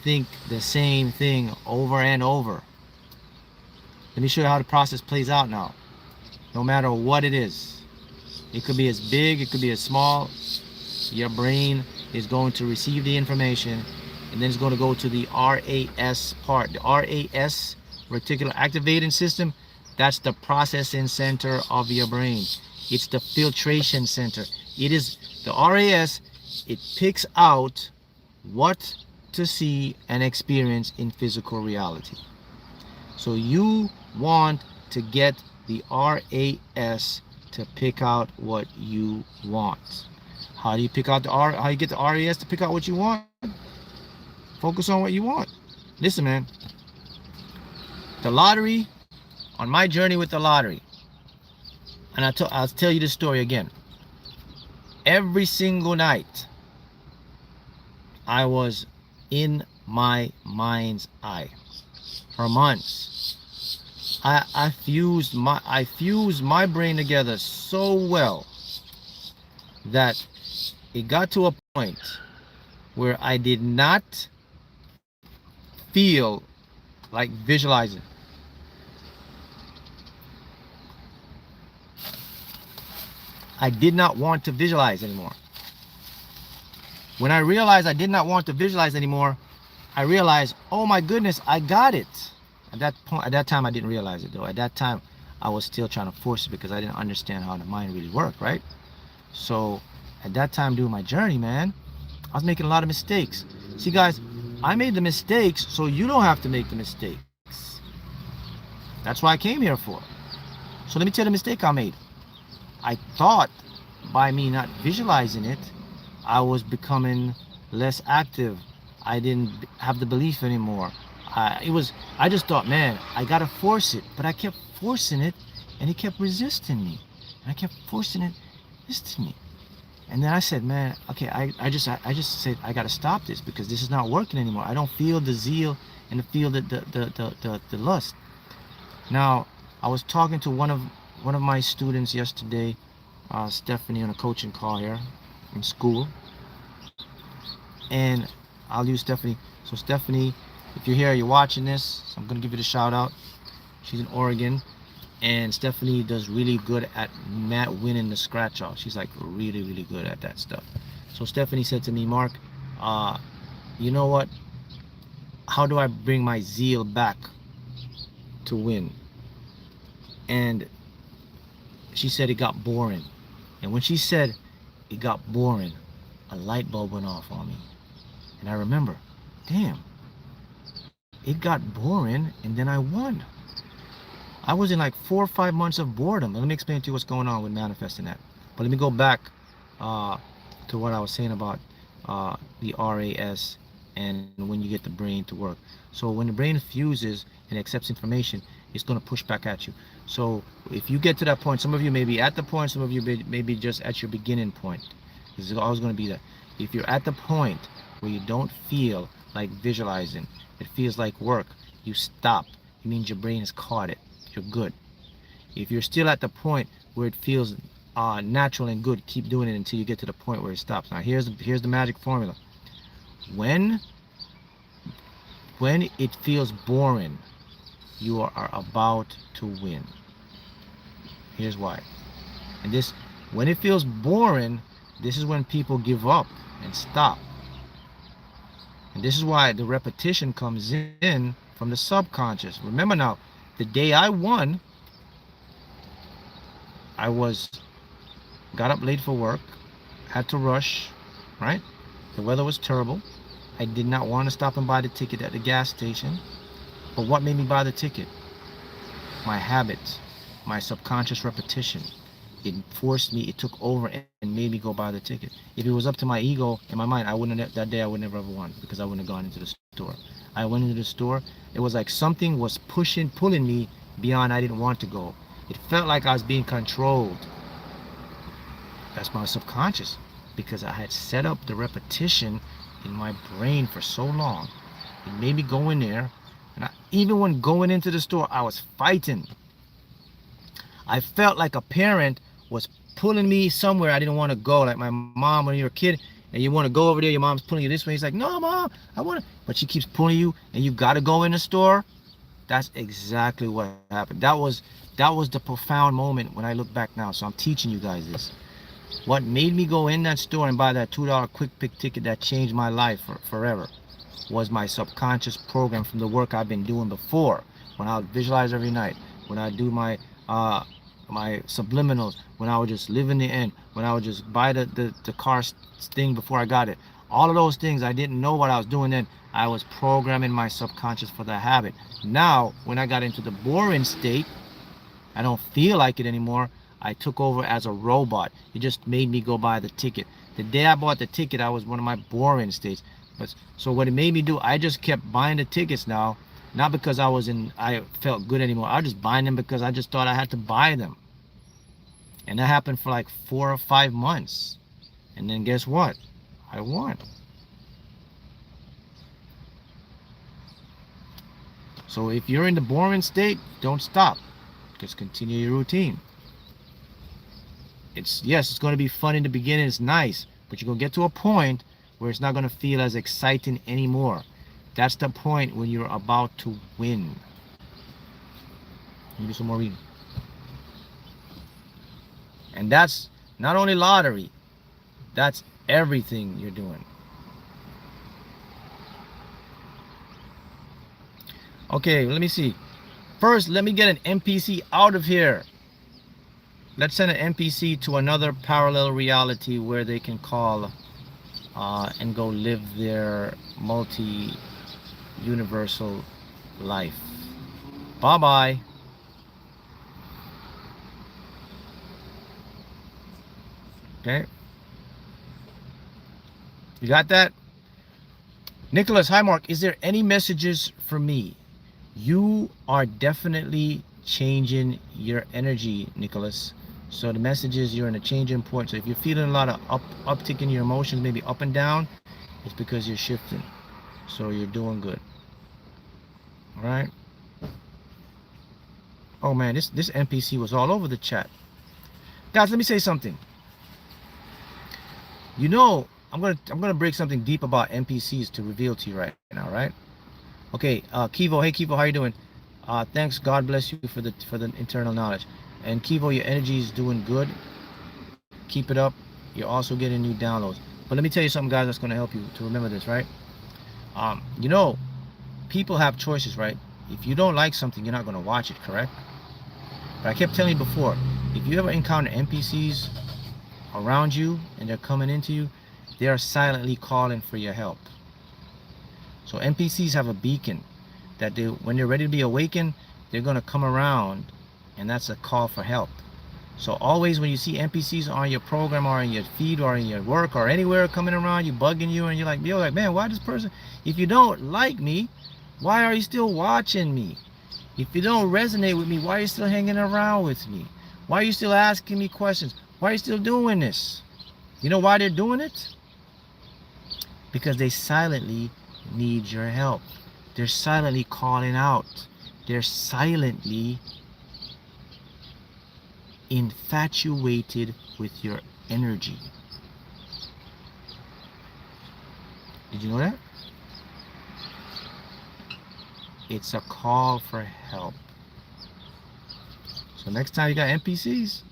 think the same thing over and over. Let me show you how the process plays out now. No matter what it is. It could be as big, it could be as small. Your brain is going to receive the information, and then it's going to go to the RAS part. The RAS, reticular activating system, that's the processing center of your brain. It's the filtration center. It is the RAS. It picks out what to see and experience in physical reality. So you want to get the RAS to pick out what you want. How do you pick out how you get the RAS to pick out what you want? Focus on what you want. Listen, man. The lottery, on my journey with the lottery, and I'll tell you this story again. Every single night, I was in my mind's eye for months. I fused my brain together so well that it got to a point where I did not feel like visualizing. I did not want to visualize anymore. When I realized I did not want to visualize anymore, I realized, oh my goodness, I got it. At that time, I didn't realize it though. At that time, I was still trying to force it because I didn't understand how the mind really worked, right? So at that time during my journey, man, I was making a lot of mistakes. See guys, I made the mistakes so you don't have to make the mistakes. That's what I came here for. So let me tell you the mistake I made. I thought by me not visualizing it, I was becoming less active. I didn't have the belief anymore. I just thought, man, I gotta force it. But I kept forcing it and it kept resisting me. And I kept forcing it, resisting me. And then I said, man, okay, I just said I gotta stop this because this is not working anymore. I don't feel the zeal and feel the lust. Now, I was talking to one of my students yesterday, Stephanie, on a coaching call here in school. And I'll use Stephanie. So Stephanie, if you're here, you're watching this, so I'm gonna give you the shout out. She's in Oregon, and Stephanie does really good at winning the scratch off. She's like really, really good at that stuff. So Stephanie said to me, Mark, you know what? How do I bring my zeal back to win? And she said it got boring. And when she said it got boring, a light bulb went off on me. And I remember, damn, it got boring and then I won. I was in like 4 or 5 months of boredom. Let me explain to you what's going on with manifesting that. But let me go back to what I was saying about the RAS and when you get the brain to work. So when the brain fuses and accepts information, it's going to push back at you. So if you get to that point, some of you may be at the point, some of you may be just at your beginning point. It's always going to be that. If you're at the point where you don't feel like visualizing, it feels like work, you stop. It means your brain has caught it. You're good. If you're still at the point where it feels natural and good, keep doing it until you get to the point where it stops. Now here's the magic formula. When it feels boring, you are about to win. Here's why. And this, when it feels boring, this is when people give up and stop. And this is why the repetition comes in from the subconscious. Remember now, the day I won, I got up late for work, had to rush, right? The weather was terrible. I did not want to stop and buy the ticket at the gas station. But what made me buy the ticket? My habit, my subconscious repetition. It forced me, it took over and made me go buy the ticket. If it was up to my ego in my mind, that day I would never have won, because I wouldn't have gone into the store. I went into the store. It was like something was pulling me beyond I didn't want to go. It felt like I was being controlled. That's my subconscious, because I had set up the repetition in my brain for so long. It made me go in there, and even when going into the store, I was fighting. I felt like a parent was pulling me somewhere I didn't want to go. Like my mom, when you're a kid and you want to go over there, your mom's pulling you this way. He's like, no, mom, I want to. But she keeps pulling you, and you got to go in the store. That's exactly what happened. That was the profound moment when I look back now. So I'm teaching you guys this. What made me go in that store and buy that $2 quick pick ticket that changed my life forever was my subconscious program from the work I've been doing before. When I would visualize every night, when I do my subliminals, when I would just live in the end, when I would just buy the car thing before I got it. All of those things, I didn't know what I was doing then. I was programming my subconscious for the habit. Now, when I got into the boring state, I don't feel like it anymore. I took over as a robot. It just made me go buy the ticket. The day I bought the ticket, I was one of my boring states. So what it made me do, I just kept buying the tickets now, not because I felt good anymore. I was just buying them because I just thought I had to buy them. And that happened for like 4 or 5 months. And then guess what? I won. So if you're in the boring state, don't stop. Just continue your routine. Yes, it's going to be fun in the beginning. It's nice, but you're going to get to a point where it's not going to feel as exciting anymore. That's the point when you're about to win. Let me do some more reading. And that's not only lottery, that's everything you're doing. Okay, let me see. First, let me get an NPC out of here. Let's send an NPC to another parallel reality where they can call and go live their multi-universal life. Bye-bye. Okay. You got that? Nicholas, hi Mark. Is there any messages for me? You are definitely changing your energy, Nicholas. So the message is you're in a changing point. So if you're feeling a lot of uptick in your emotions, maybe up and down, it's because you're shifting. So you're doing good. All right. Oh man, this NPC was all over the chat. Guys, let me say something. You know, I'm gonna break something deep about NPCs to reveal to you right now, right? Okay, Kivo, hey Kivo, how you doing? Thanks, God bless you for the internal knowledge. And Kivo, your energy is doing good. Keep it up. You're also getting new downloads. But let me tell you something, guys, that's gonna help you to remember this, right? You know, people have choices, right? If you don't like something, you're not gonna watch it, correct? But I kept telling you before, if you ever encounter NPCs around you and they're coming into you, they are silently calling for your help. So NPCs have a beacon that when they're ready to be awakened, they're going to come around, and that's a call for help. So always when you see NPCs on your program or in your feed or in your work or anywhere coming around you, bugging you, and you're like, man, why this person, if you don't like me, why are you still watching me? If you don't resonate with me, why are you still hanging around with me? Why are you still asking me questions? Why are you still doing this? You know why they're doing it? Because they silently need your help. They're silently calling out. They're silently infatuated with your energy. Did you know that? It's a call for help. So next time you got NPCs,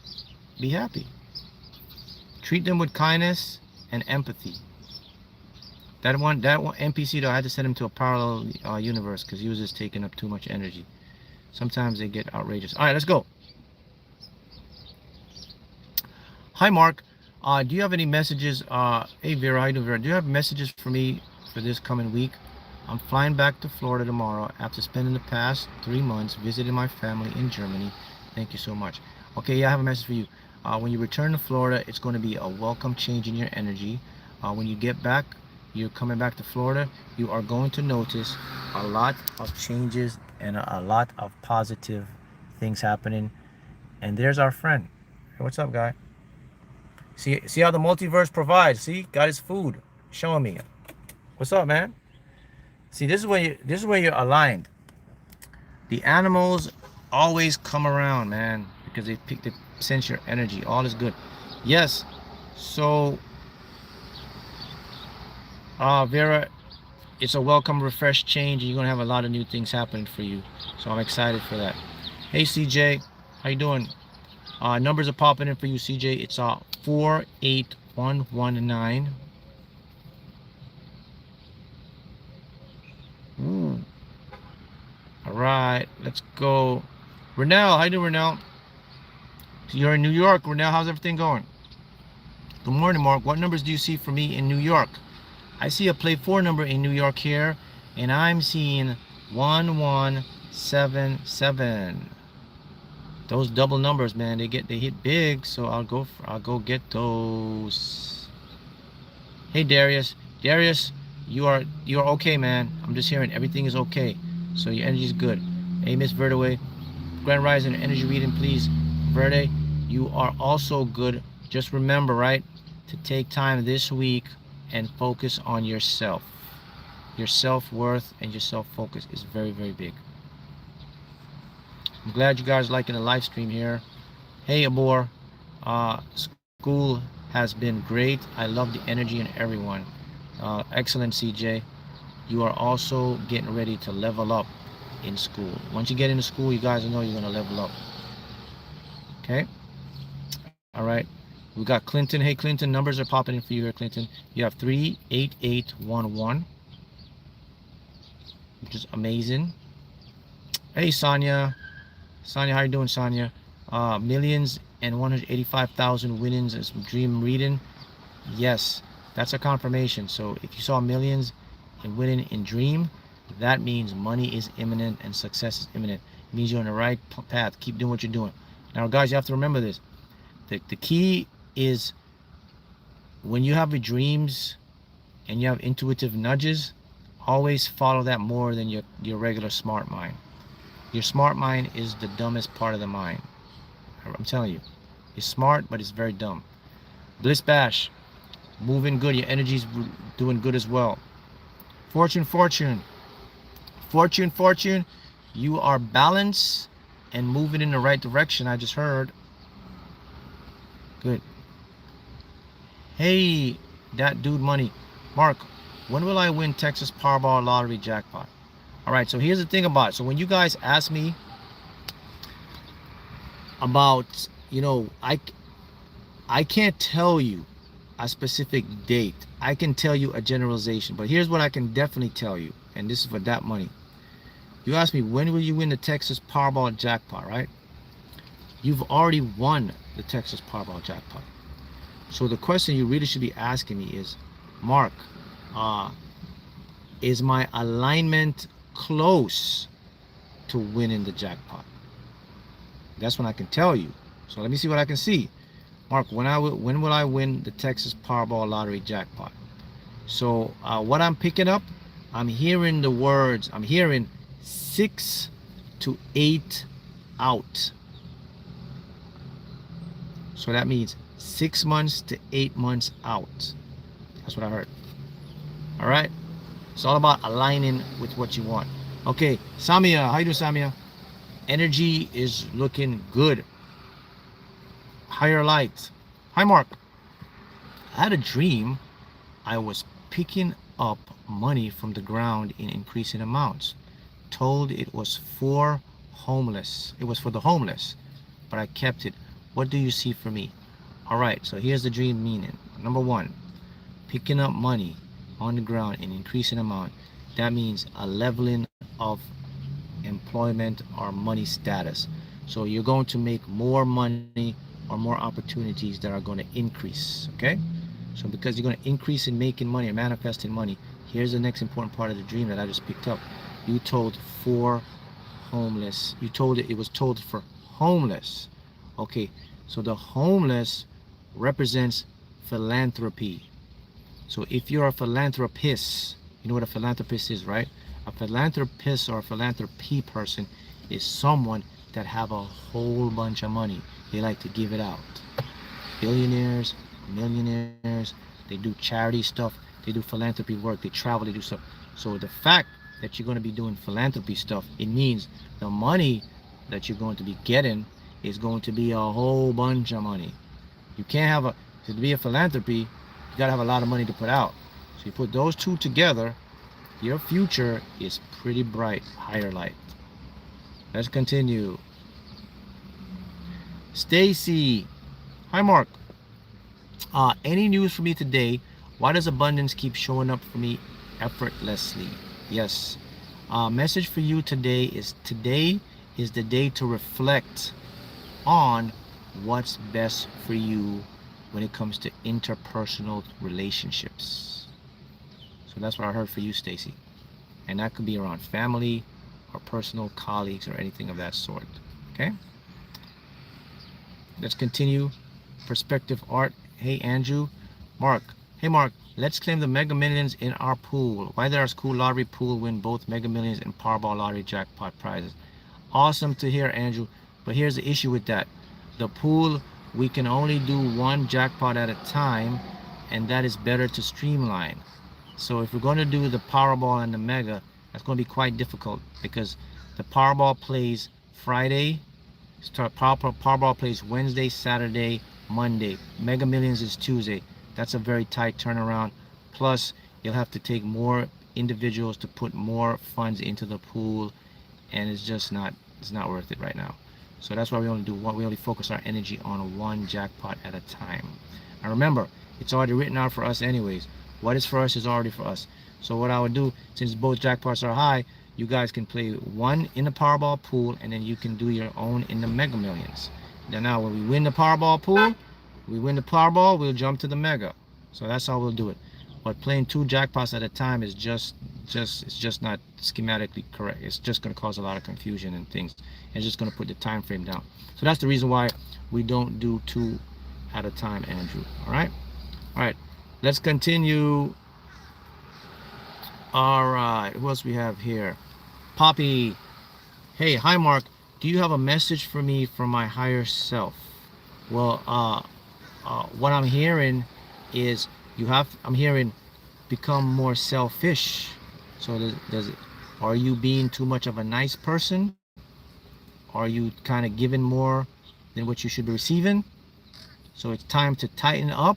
be happy. Treat them with kindness and empathy. That one NPC though, I had to send him to a parallel universe because he was just taking up too much energy. Sometimes they get outrageous. All right, let's go. Hi, Mark. Do you have any messages? Hey, Vera, how you doing, Vera? Do you have messages for me for this coming week? I'm flying back to Florida tomorrow after spending the past 3 months visiting my family in Germany. Thank you so much. Okay, yeah, I have a message for you. When you return to Florida, it's going to be a welcome change in your energy. When you get back, you're coming back to Florida, you are going to notice a lot of changes and a lot of positive things happening. And there's our friend. Hey, what's up, guy? See how the multiverse provides. See, got his food showing me. What's up, man? See, this is where you're aligned. The animals always come around, man, because they sense your energy. All is good. Yes. So Vera, it's a welcome, refresh change, and you're gonna have a lot of new things happening for you. So I'm excited for that. Hey, CJ, how you doing? Numbers are popping in for you, CJ. It's 48119. Ooh. All right, let's go. Renell, how you doing, Renell? You're in New York, Renell. How's everything going? Good morning, Mark. What numbers do you see for me in New York? I see a play 4 number in New York here, and I'm seeing 1177. Those double numbers, man, they hit big, so I'll go get those. Hey, Darius, you are okay, man. I'm just hearing everything is okay, so your energy is good. Hey, Miss Verdaway, Grand Rising energy reading, please. Verde, you are also good. Just remember, right, to take time this week and focus on yourself. Your self-worth and your self-focus is very, very big. I'm glad you guys are liking the live stream here. Hey, Abor. School has been great. I love the energy in everyone. Excellent, CJ. You are also getting ready to level up in school. Once you get into school, you guys know you're going to level up. Okay? All right. We got Clinton. Hey, Clinton, numbers are popping in for you here, Clinton. You have 38811, which is amazing. Hey, Sonia. Sonia, how you doing, Sonia? Millions and 185,000 winnings as dream reading. Yes, that's a confirmation. So if you saw millions and winning in dream, that means money is imminent and success is imminent. It means you're on the right path. Keep doing what you're doing. Now, guys, you have to remember this. The key is when you have your dreams and you have intuitive nudges, always follow that more than your regular smart mind. Your smart mind is the dumbest part of the mind. I'm telling you. It's smart, but it's very dumb. Bliss Bash, moving good. Your energy's doing good as well. Fortune, you are balanced and moving in the right direction. I just heard. Good. Hey, that dude money. Mark, when will I win Texas Powerball lottery jackpot? All right, so here's the thing about it. So when you guys ask me about, I can't tell you a specific date. I can tell you a generalization, but here's what I can definitely tell you, and this is for that money. You ask me, when will you win the Texas Powerball jackpot, right? You've already won the Texas Powerball jackpot. So the question you really should be asking me is, Mark, is my alignment close to winning the jackpot? That's when I can tell you. So let me see what I can see. Mark, when will I win the Texas Powerball lottery jackpot? So what I'm picking up, I'm hearing the words. I'm hearing 6 to 8 out. So that means 6 months to 8 months out. That's what I heard. All right. It's all about aligning with what you want. Okay, Samia, how you doing, Samia? Energy is looking good. Higher light. Hi, Mark. I had a dream I was picking up money from the ground in increasing amounts. Told it was for homeless. It was for the homeless, but I kept it. What do you see for me? All right, so here's the dream meaning. Number 1, picking up money on the ground in increasing amount, that means a leveling of employment or money status. So you're going to make more money or more opportunities that are going to increase. Okay, so because you're going to increase in making money and manifesting money, here's the next important part of the dream that I just picked up. You told for homeless, you told it was told for homeless. Okay, so the homeless represents philanthropy. So if you're a philanthropist, you know what a philanthropist is, right? A philanthropist or a philanthropy person is someone that have a whole bunch of money. They like to give it out. Billionaires, millionaires, they do charity stuff, they do philanthropy work, they travel, they do stuff. So the fact that you're going to be doing philanthropy stuff, it means the money that you're going to be getting is going to be a whole bunch of money. You can't have a, to be a philanthropy, you got to have a lot of money to put out. So you put those two together, your future is pretty bright, higher light. Let's continue. Stacy, hi Mark. Any news for me today? Why does abundance keep showing up for me effortlessly? Yes. Message for you today is the day to reflect on what's best for you when it comes to interpersonal relationships. So that's what I heard for you, Stacy. And that could be around family or personal colleagues or anything of that sort. Okay? Let's continue. Perspective art. Hey, Andrew. Mark. Hey, Mark. Let's claim the Mega Millions in our pool. Why did our school lottery pool win both Mega Millions and Powerball lottery jackpot prizes? Awesome to hear, Andrew. But here's the issue with that. The pool, we can only do one jackpot at a time, and that is better to streamline. So if we're going to do the Powerball and the Mega, that's going to be quite difficult because the Powerball plays Friday, Powerball plays Wednesday, Saturday, Monday. Mega Millions is Tuesday. That's a very tight turnaround. Plus, you'll have to take more individuals to put more funds into the pool, and it's just not worth it right now. So that's why we only focus our energy on one jackpot at a time. And remember, it's already written out for us anyways. What is for us is already for us. So what I would do, since both jackpots are high, you guys can play one in the Powerball pool, and then you can do your own in the Mega Millions. Then now when we win the Powerball pool, we win the Powerball, we'll jump to the Mega. So that's how we'll do it. But playing two jackpots at a time is just not schematically correct. It's just going to cause a lot of confusion and things. It's just going to put the time frame down. So that's the reason why we don't do two at a time, Andrew. All right? All right. Let's continue. All right. Who else we have here? Poppy. Hey, hi, Mark. Do you have a message for me from my higher self? Well, what I'm hearing is I'm hearing become more selfish. So are you being too much of a nice person? Are you kind of giving more than what you should be receiving? So it's time to tighten up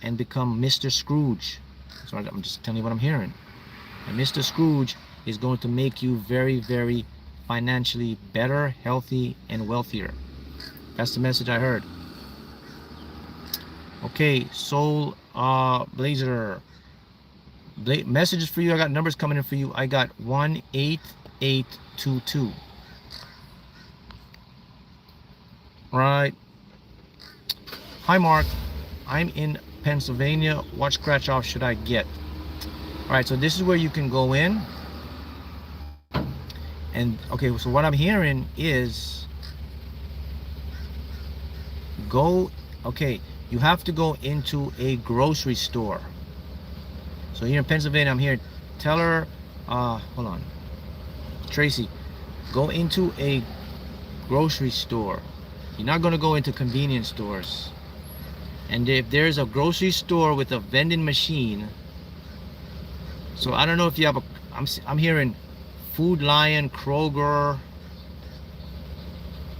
and become Mr. Scrooge. So I'm just telling you what I'm hearing. And Mr. Scrooge is going to make you very, very financially better, healthy, and wealthier. That's the message I heard. Okay, Soul Blazer. Messages for you. I got numbers coming in for you. I got 18822. Right. Hi, Mark. I'm in Pennsylvania. What scratch off should I get? All right, so this is where you can go in. And okay, so what I'm hearing is you have to go into a grocery store. So here in Pennsylvania, I'm here. Tell her, hold on. Tracy, go into a grocery store. You're not going to go into convenience stores. And if there's a grocery store with a vending machine, so I don't know if you have I'm hearing Food Lion, Kroger,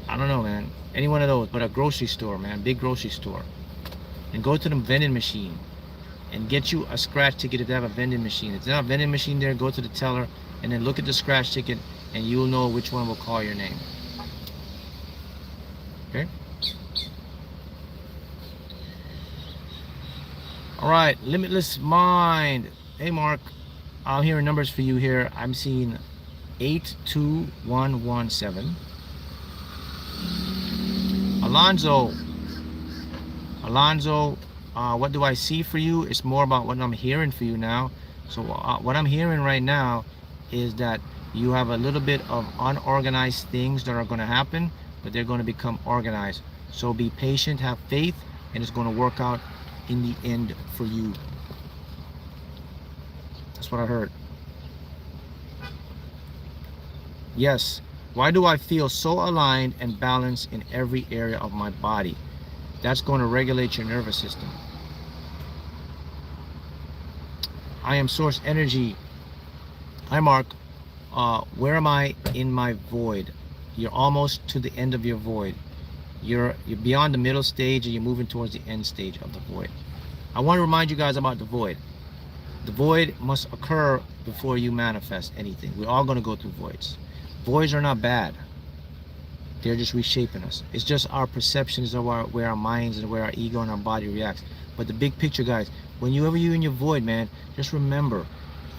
I don't know, man. Any one of those, but a grocery store, man, big grocery store. And go to the vending machine and get you a scratch ticket if they have a vending machine. If there's not a vending machine there, go to the teller and then look at the scratch ticket and you'll know which one will call your name. Okay? All right, Limitless Mind. Hey Mark, I'm hearing numbers for you here. I'm seeing 82117. Alonzo, what do I see for you? It's more about what I'm hearing for you now. So what I'm hearing right now is that you have a little bit of unorganized things that are going to happen, but they're going to become organized. So be patient, have faith, and it's going to work out in the end for you. That's what I heard. Yes. Why do I feel so aligned and balanced in every area of my body? That's going to regulate your nervous system. I am source energy. Hi Mark. Where am I in my void? You're almost to the end of your void. You're beyond the middle stage and you're moving towards the end stage of the void. I want to remind you guys about the void. The void must occur before you manifest anything. We're all going to go through voids. Voids are not bad. They're just reshaping us. It's just our perceptions of where our minds and where our ego and our body reacts. But the big picture, guys, whenever you're in your void, man, just remember,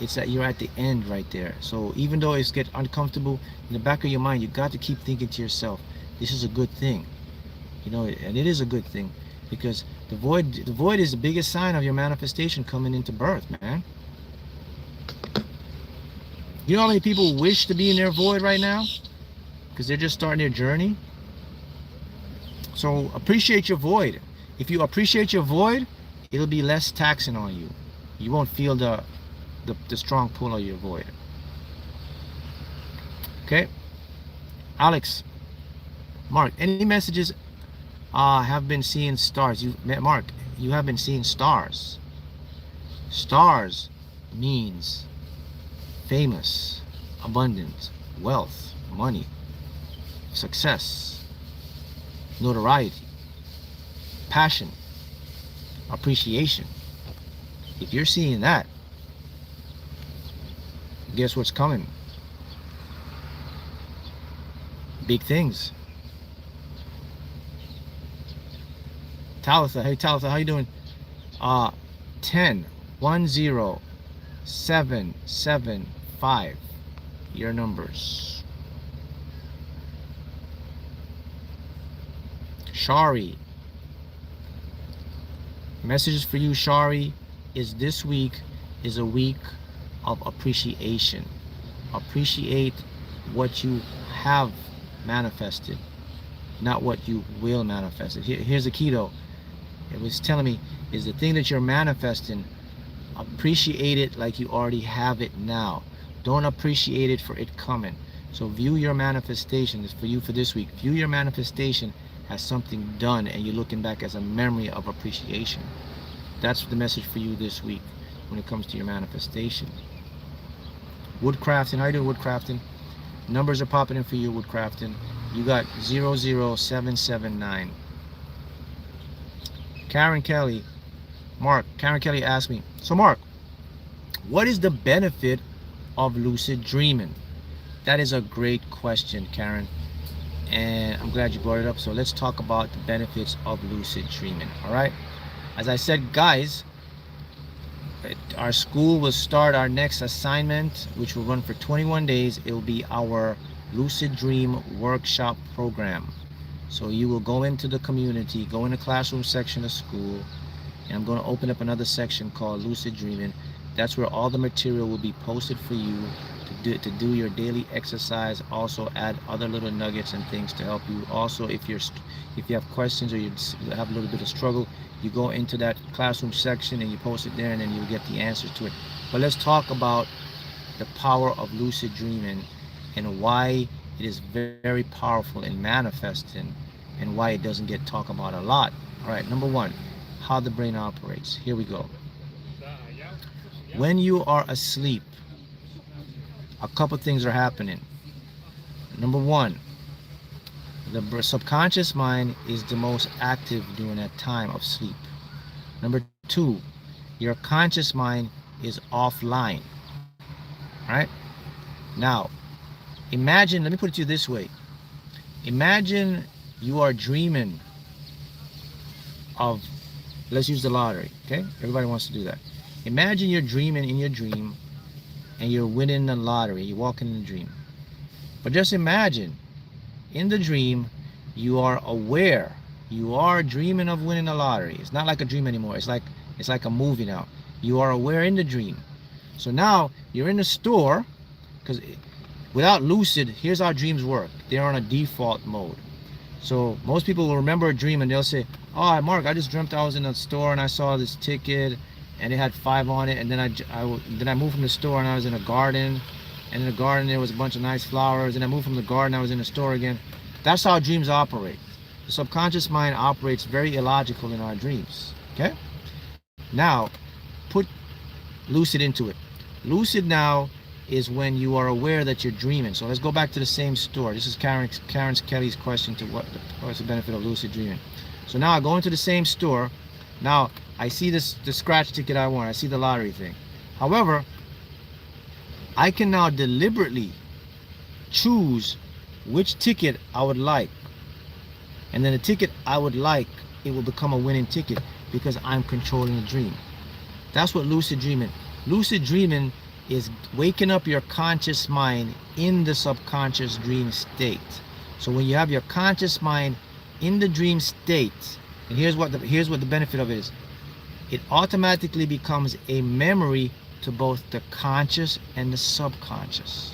it's that you're at the end right there. So even though it's get uncomfortable, in the back of your mind, you got to keep thinking to yourself, this is a good thing. You know, and it is a good thing, because the void is the biggest sign of your manifestation coming into birth, man. You know how many people wish to be in their void right now? Because they're just starting their journey. So appreciate your void. If you appreciate your void, it'll be less taxing on you. You won't feel the strong pull of your void. Okay? Alex, Mark, any messages? Have been seeing stars. Mark, you have been seeing stars. Stars means famous, abundant, wealth, money, success, notoriety, passion, appreciation. If you're seeing that, guess what's coming? Big things. Talitha, hey Talitha, how you doing? 10-10775. Your numbers. Shari. Messages for you, Shari, is this week is a week of appreciation. Appreciate what you have manifested, not what you will manifest. Here's the key though. It was telling me, is the thing that you're manifesting, appreciate it like you already have it now. Don't appreciate it for it coming. So view your manifestation, is for you for this week. View your manifestation as something done, and you're looking back as a memory of appreciation. That's the message for you this week when it comes to your manifestation. Woodcrafting, how you doing, Woodcrafting? Numbers are popping in for you, Woodcrafting. You got 00779. Karen Kelly, Mark, Karen Kelly asked me, so Mark, what is the benefit of lucid dreaming? That is a great question, Karen, and I'm glad you brought it up. So let's talk about the benefits of lucid dreaming. All right, as I said, guys, our school will start our next assignment, which will run for 21 days. It will be our lucid dream workshop program. So you will go into the community, go in the classroom section of school, and I'm going to open up another section called lucid dreaming. That's where all the material will be posted for you to do your daily exercise. Also add other little nuggets and things to help you. Also, if you have questions or you have a little bit of struggle, you go into that classroom section and you post it there, and then you'll get the answers to it. But let's talk about the power of lucid dreaming and why it is very powerful in manifesting and why it doesn't get talked about a lot. All right, number one, how the brain operates. Here we go. When you are asleep, a couple things are happening. Number one, the subconscious mind is the most active during that time of sleep. Number two, your conscious mind is offline. All right? Now, imagine, let me put it to you this way. Imagine you are dreaming of, let's use the lottery, okay? Everybody wants to do that. Imagine you're dreaming in your dream and you're winning the lottery. You're walking in the dream. But just imagine, in the dream, you are aware. You are dreaming of winning the lottery. It's not like a dream anymore. It's like a movie now. You are aware in the dream. So now you're in the store, because without lucid, here's how dreams work. They're on a default mode. So most people will remember a dream and they'll say, oh, Mark, I just dreamt I was in a store and I saw this ticket and it had 5 on it, and then I moved from the store and I was in a garden, and in the garden there was a bunch of nice flowers, and I moved from the garden, I was in the store again. That's how dreams operate. The subconscious mind operates very illogical in our dreams. Okay? Now, put lucid into it. Lucid now is when you are aware that you're dreaming. So let's go back to the same store. This is Karen Kelly's question to what's the benefit of lucid dreaming. So now I go into the same store. Now I see the scratch ticket I want. I see the lottery thing. However, I can now deliberately choose which ticket I would like. And then the ticket I would like, it will become a winning ticket because I'm controlling the dream. That's what lucid dreaming. Lucid dreaming is waking up your conscious mind in the subconscious dream state. So when you have your conscious mind in the dream state, and here's what the benefit of it is. It automatically becomes a memory to both the conscious and the subconscious.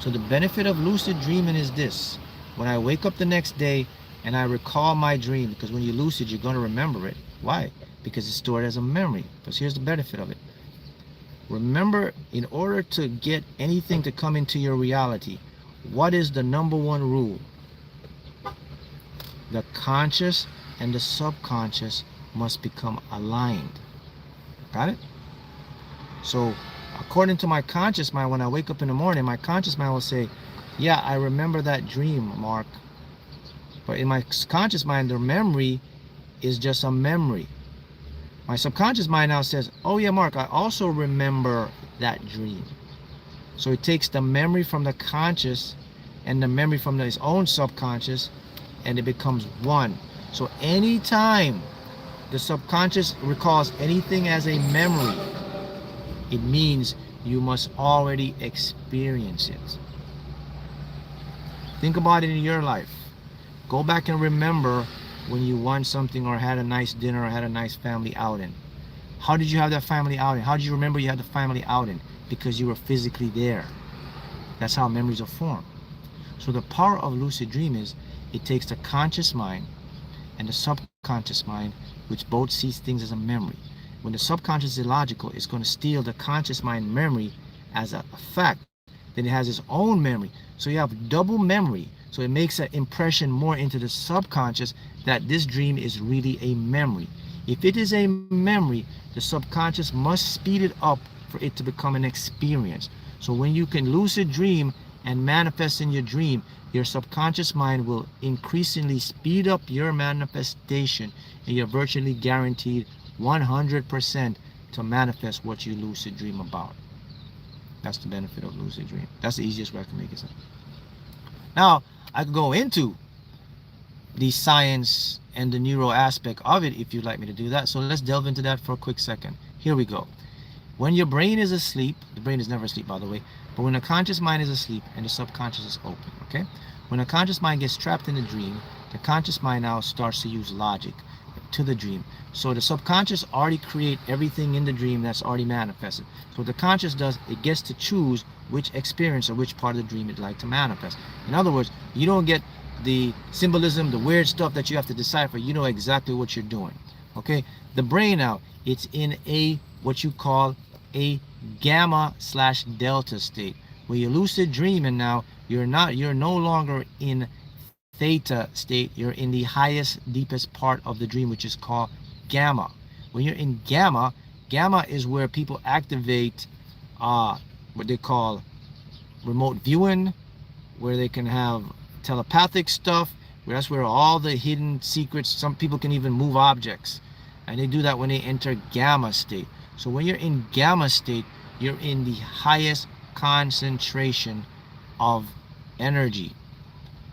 So the benefit of lucid dreaming is this. When I wake up the next day and I recall my dream, because when you're lucid, you're going to remember it. Why? Because it's stored as a memory. Because here's the benefit of it. Remember, in order to get anything to come into your reality, what is the number one rule? The conscious and the subconscious must become aligned. Got it? So, according to my conscious mind, when I wake up in the morning, my conscious mind will say, yeah, I remember that dream, Mark. But in my conscious mind, the memory is just a memory. My subconscious mind now says, oh yeah, Mark, I also remember that dream. So it takes the memory from the conscious and the memory from its own subconscious, and it becomes one. So anytime the subconscious recalls anything as a memory, it means you must already experience it. Think about it in your life. Go back and remember when you won something or had a nice dinner or had a nice family outing. How did you have that family outing? How did you remember you had the family outing? Because you were physically there. That's how memories are formed. So the power of lucid dream is it takes the conscious mind and the subconscious mind, which both sees things as a memory. When the subconscious is illogical, it's going to steal the conscious mind memory as a fact. Then it has its own memory. So you have double memory. So it makes an impression more into the subconscious that this dream is really a memory. If it is a memory, the subconscious must speed it up for it to become an experience. So when you can lucid dream and manifest in your dream, your subconscious mind will increasingly speed up your manifestation, and you're virtually guaranteed 100% to manifest what you lucid dream about. That's the benefit of lucid dream. That's the easiest way I can make it sound. Now, I could go into the science and the neuro aspect of it if you'd like me to do that. So let's delve into that for a quick second. Here we go. When your brain is asleep, the brain is never asleep, by the way, but when the conscious mind is asleep and the subconscious is open, okay? When the conscious mind gets trapped in a dream, the conscious mind now starts to use logic to the dream. So the subconscious already create everything in the dream that's already manifested. So what the conscious does, it gets to choose which experience or which part of the dream it'd like to manifest. In other words, you don't get the symbolism, the weird stuff that you have to decipher. You know exactly what you're doing. Okay? The brain now, it's in a what you call a gamma/delta state. When you're lucid dreaming now, you're no longer in theta state. You're in the highest, deepest part of the dream, which is called gamma. When you're in gamma, gamma is where people activate what they call remote viewing, where they can have telepathic stuff, where that's where all the hidden secrets, some people can even move objects, and they do that when they enter gamma state. So when you're in gamma state, you're in the highest concentration of energy.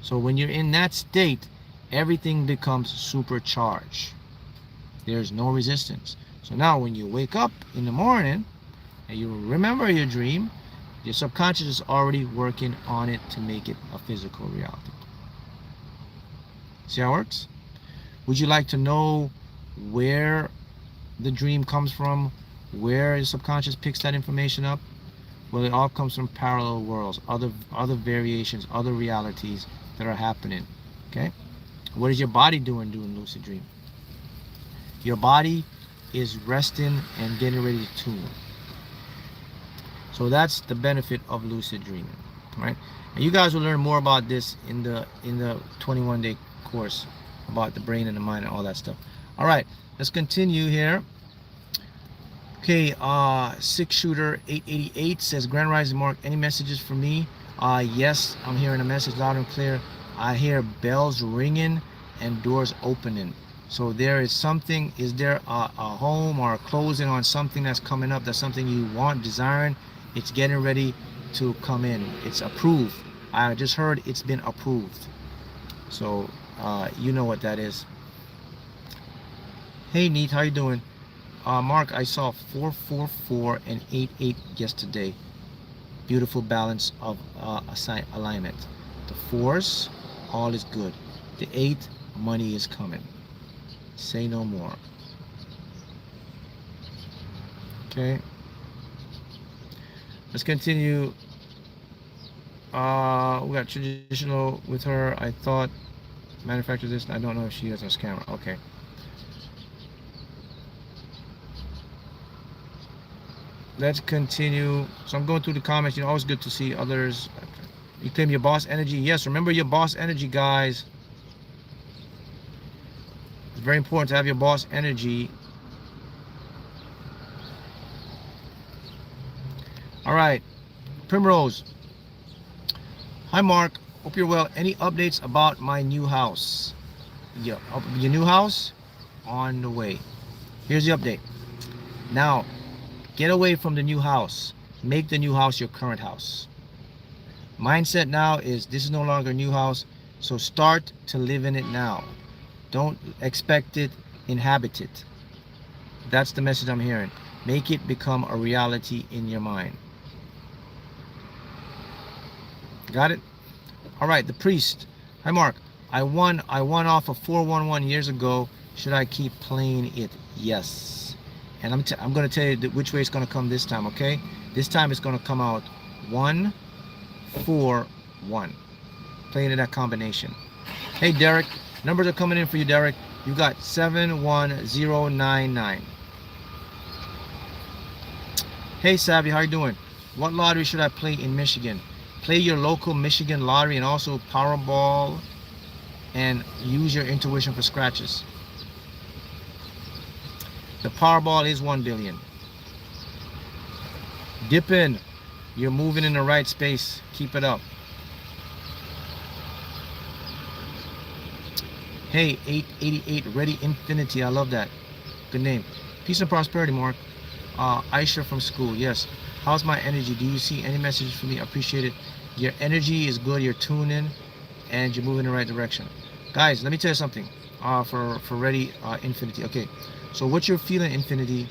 So when you're in that state, everything becomes supercharged. There's no resistance. So now when you wake up in the morning and you remember your dream, your subconscious is already working on it to make it a physical reality. See how it works? Would you like to know where the dream comes from, where your subconscious picks that information up? Well, it all comes from parallel worlds, other variations, other realities that are happening. Okay? What is your body doing lucid dream? Your body is resting and getting ready to tune. So that's the benefit of lucid dreaming, right? And you guys will learn more about this in the 21-day course about the brain and the mind and all that stuff. All right, let's continue here. Okay, 6shooter 888 says, Grand Rising Mark, any messages for me? Yes, I'm hearing a message loud and clear. I hear bells ringing and doors opening. So there is something, is there a home or a closing on something that's coming up, that's something you want, desiring? It's getting ready to come in. It's approved. I just heard it's been approved. So you know what that is. Hey Neat, how you doing? Mark, I saw 444 and 88 yesterday. Beautiful balance of alignment. The 4s, all is good. The 8, money is coming. Say no more. Okay. Let's continue. We got traditional with her. I thought manufactured this. I don't know if she has a scammer. Okay. Let's continue. So I'm going through the comments. You know, always good to see others. You claim your boss energy. Yes, remember your boss energy, guys. It's very important to have your boss energy. All right, Primrose. Hi Mark, hope you're well. Any updates about my new house? Yeah, your new house on the way. Here's the update. Now, get away from the new house. Make the new house your current house. Mindset now is this is no longer a new house, so start to live in it now. Don't expect it, inhabit it. That's the message I'm hearing. Make it become a reality in your mind. Got it? All right, the priest. Hi Mark, I won off of 411 years ago. Should I keep playing it? Yes. And I'm going to tell you which way it's going to come this time, okay? This time it's going to come out 1, 4, 1. Playing in that combination. Hey Derek, numbers are coming in for you, Derek. You got 71099. Hey Savvy, how you doing? What lottery should I play in Michigan? Play your local Michigan lottery and also Powerball, and use your intuition for scratches. The Powerball is 1 billion. Dip in. You're moving in the right space. Keep it up. Hey, 888 Ready Infinity. I love that. Good name. Peace and prosperity, Mark. Aisha from school. Yes. How's my energy? Do you see any messages for me? I appreciate it. Your energy is good. You're tuning and you're moving in the right direction. Guys, let me tell you something. For Ready Infinity. Okay. So what you're feeling, Infinity,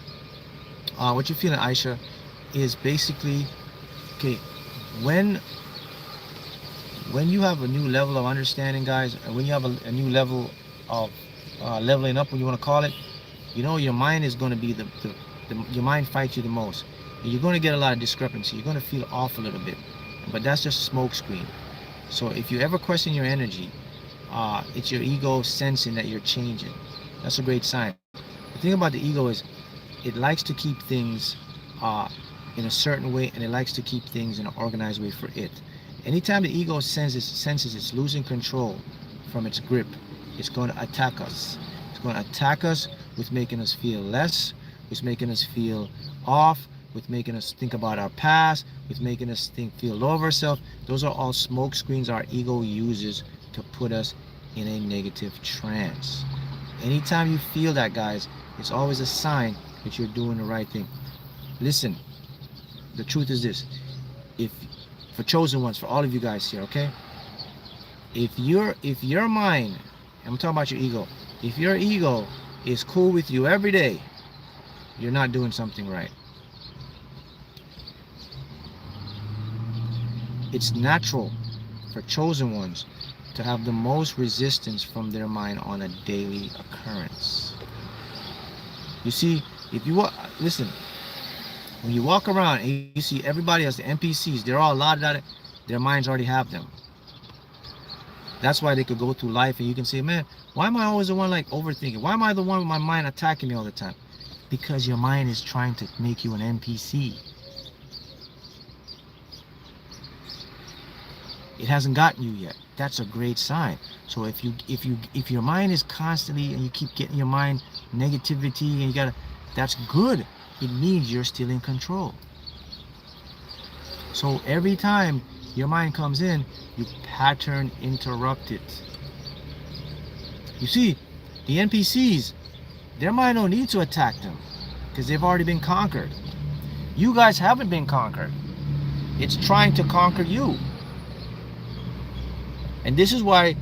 what you're feeling, Aisha, is basically, okay, when you have a new level of understanding, guys, and when you have a new level of leveling up, what you want to call it, you know, your mind is going to be your mind fights you the most. And you're going to get a lot of discrepancy. You're going to feel off a little bit, but that's just smoke screen. So if you ever question your energy, it's your ego sensing that you're changing. That's a great sign. The thing about the ego is it likes to keep things in a certain way, and it likes to keep things in an organized way for it. Anytime the ego senses it's losing control from its grip, it's going to attack us. It's going to attack us with making us feel less, with making us feel off, with making us think about our past, with making us feel low of ourselves. Those are all smoke screens our ego uses to put us in a negative trance. Anytime you feel that, guys, it's always a sign that you're doing the right thing. Listen, the truth is this. For chosen ones, for all of you guys here, okay? If your mind, I'm talking about your ego, if your ego is cool with you every day, you're not doing something right. It's natural for chosen ones to have the most resistance from their mind on a daily occurrence. You see, if you listen, when you walk around and you see everybody else, the NPCs, they're all loaded out, their minds already have them. That's why they could go through life and you can say, man, why am I always the one like overthinking? Why am I the one with my mind attacking me all the time? Because your mind is trying to make you an NPC. It hasn't gotten you yet. That's a great sign. So if your mind is constantly and you keep getting your mind negativity and that's good. It means you're still in control. So every time your mind comes in, you pattern interrupt it. You see, the NPCs, their mind don't need to attack them because they've already been conquered. You guys haven't been conquered. It's trying to conquer you. And this is why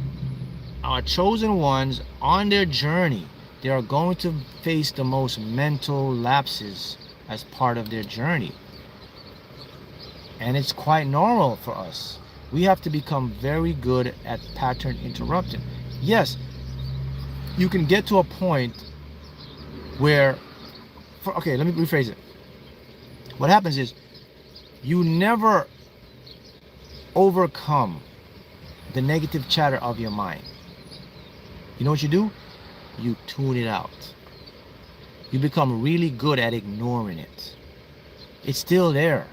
our chosen ones on their journey, they are going to face the most mental lapses as part of their journey. And it's quite normal for us. We have to become very good at pattern interrupting. Yes, you can get to a point where, okay, let me rephrase it. What happens is you never overcome the negative chatter of your mind. You know what you do? You tune it out. You become really good at ignoring it. It's still there,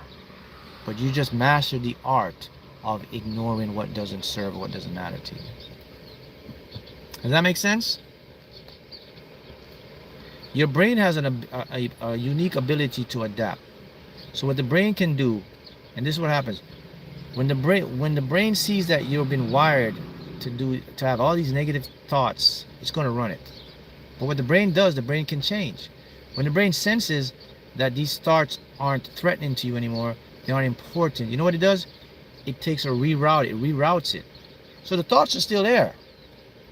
but you just master the art of ignoring what doesn't serve, what doesn't matter to you. Does that make sense? Your brain has a unique ability to adapt. So what the brain can do, and this is what happens, when the brain sees that you've been wired to have all these negative thoughts, it's going to run it. But what the brain does, the brain can change. When the brain senses that these thoughts aren't threatening to you anymore, they aren't important, you know what it does? It takes a reroute, it reroutes it. So the thoughts are still there,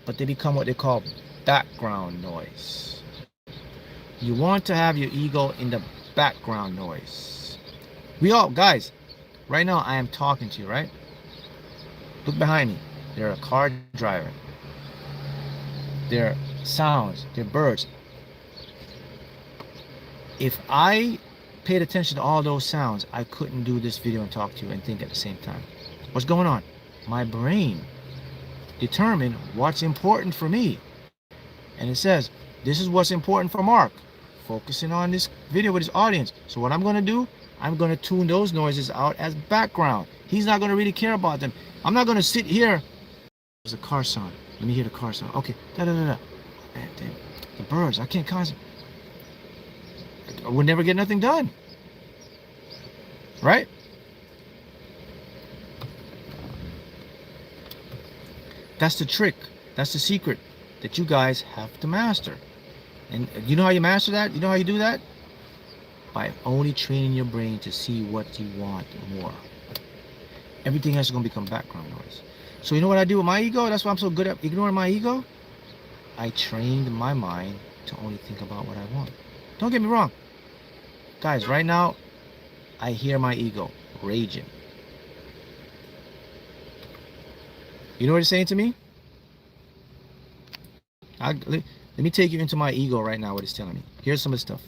but they become what they call background noise. You want to have your ego in the background noise. We all, guys, right now I am talking to you, right? Look behind me. There are a car driving. There are sounds, there are birds. If I paid attention to all those sounds, I couldn't do this video and talk to you and think at the same time. What's going on? My brain determined what's important for me. And it says, this is what's important for Mark. Focusing on this video with his audience. So what I'm going to do, I'm going to tune those noises out as background. He's not going to really care about them. I'm not going to sit here. There's a car sound. Let me hear the car sound. Okay. Man, damn. The birds. I can't concentrate. I would never get nothing done. Right? That's the trick. That's the secret that you guys have to master. And you know how you master that? You know how you do that? By only training your brain to see what you want more. Everything else is going to become background noise. So you know what I do with my ego? That's why I'm so good at ignoring my ego. I trained my mind to only think about what I want. Don't get me wrong. Guys, right now, I hear my ego raging. You know what it's saying to me? Let me take you into my ego right now, what it's telling me. Here's some of the stuff.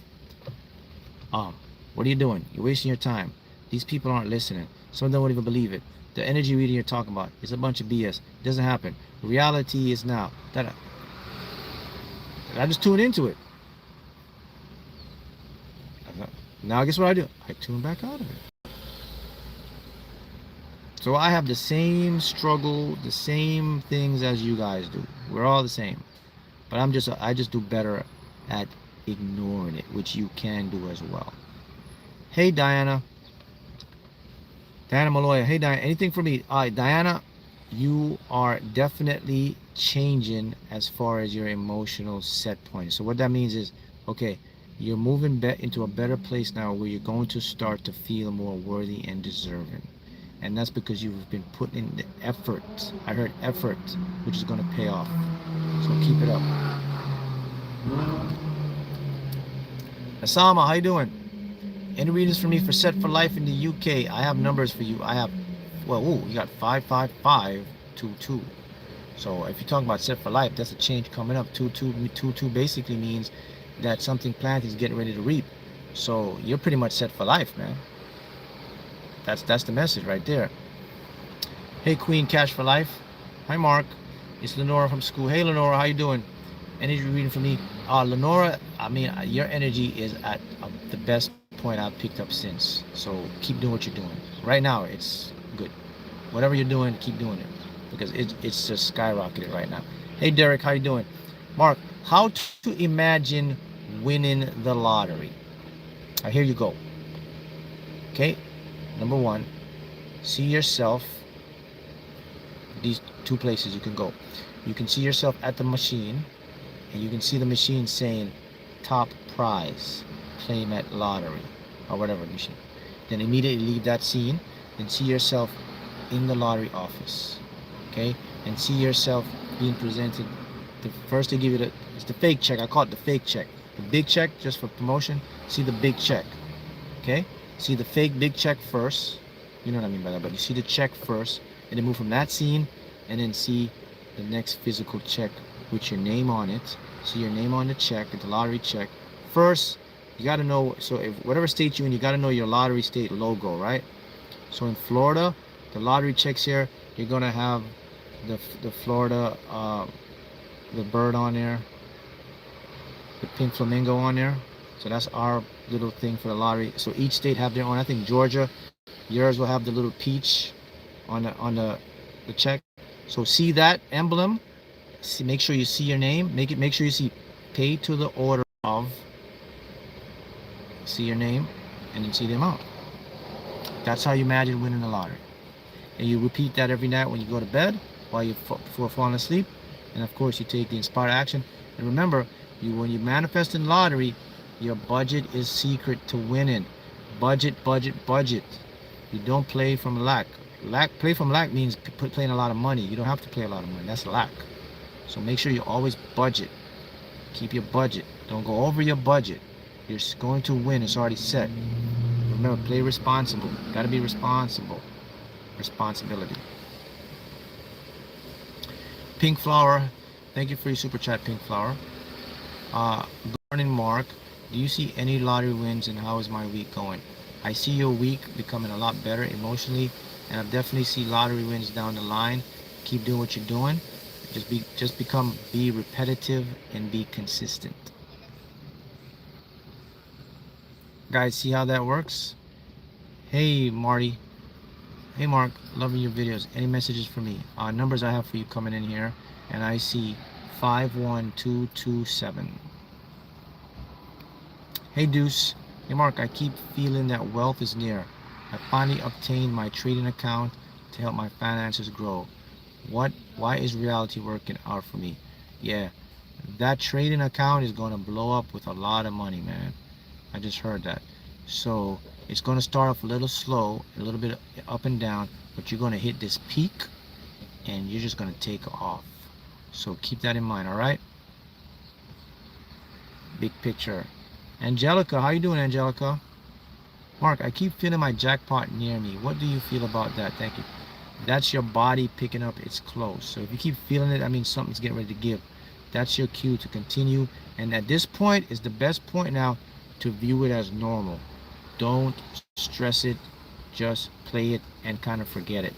What are you doing? You're wasting your time. These people aren't listening. Some of them won't even believe it. The energy reading you're talking about is a bunch of BS. It doesn't happen. Reality is now. I just tune into it. Now guess what I do? I tune back out of it. So I have the same struggle, the same things as you guys do. We're all the same. But I just do better at ignoring it, which you can do as well. Hey Diana Maloya. Hey Diana, anything for me? Diana, you are definitely changing as far as your emotional set point. So what that means is, okay, you're moving into a better place now where you're going to start to feel more worthy and deserving. And that's because you've been putting in the effort. I heard effort, which is going to pay off. So keep it up. Asama, how you doing? Any readings for me for Set for Life in the UK? I have numbers for you. I have, well, ooh, you got 55522. So if you're talking about Set for Life, that's a change coming up. 2222 basically means that something planted is getting ready to reap. So you're pretty much set for life, man. That's the message right there. Hey, Queen Cash for Life. Hi, Mark. It's Lenora from school. Hey, Lenora, how you doing? Energy reading for me. Lenora, I mean, your energy is at the best point I've picked up since. So keep doing what you're doing. Right now, it's good. Whatever you're doing, keep doing it, because it's just skyrocketed right now. Hey, Derek, how you doing? Mark, how to imagine winning the lottery. Here you go. Okay, number one, see yourself. These two places you can go. You can see yourself at the machine, and you can see the machine saying top prize, playmat lottery, or whatever machine. Then immediately leave that scene and see yourself in the lottery office. Okay, and see yourself being presented. First they give you it's the fake check. I call it the fake check. The big check just for promotion. See the big check. Okay, see the fake big check first. You know what I mean by that, but you see the check first, and then move from that scene, and then see the next physical check with your name on it. See your name on the check, the lottery check. First, you got to know, so if whatever state you're in, you got to know your lottery state logo, right? So in Florida, the lottery checks here, you're going to have the Florida, the bird on there, the pink flamingo on there. So that's our little thing for the lottery. So each state have their own. I think Georgia, yours will have the little peach on the check. So see that emblem. See, make sure you see your name. Make sure you see pay to the order of. See your name, and then see the amount. That's how you imagine winning the lottery. And you repeat that every night when you go to bed, while you before falling asleep. And of course, you take the inspired action. And remember, when you manifest in lottery, your budget is secret to winning. Budget, budget, budget. You don't play from lack. Play from lack means playing a lot of money. You don't have to play a lot of money. That's lack. So make sure you always budget. Keep your budget. Don't go over your budget. You're going to win. It's already set. Remember, play responsible. Got to be responsible. Responsibility. Pink Flower. Thank you for your super chat, Pink Flower. Good morning, Mark. Do you see any lottery wins, and how is my week going? I see your week becoming a lot better emotionally, and I definitely see lottery wins down the line. Keep doing what you're doing. Be repetitive and be consistent. Guys, see how that works? Hey, Marty. Hey, Mark. Loving your videos. Any messages for me? Numbers I have for you coming in here, and I see 51227. Hey, Deuce. Hey, Mark. I keep feeling that wealth is near. I finally obtained my trading account to help my finances grow. Why is reality working out for me? Yeah, that trading account is going to blow up with a lot of money, man. I just heard that. So it's going to start off a little slow, a little bit up and down, but you're going to hit this peak and you're just going to take off. So keep that in mind, all right? Big picture. Angelica, how you doing, Angelica? Mark, I keep feeling my jackpot near me. What do you feel about that? Thank you. That's your body picking up it's close. So if you keep feeling it, I mean something's getting ready to give. That's your cue to continue. And at this point is the best point now to view it as normal. Don't stress it. Just play it and kind of forget it.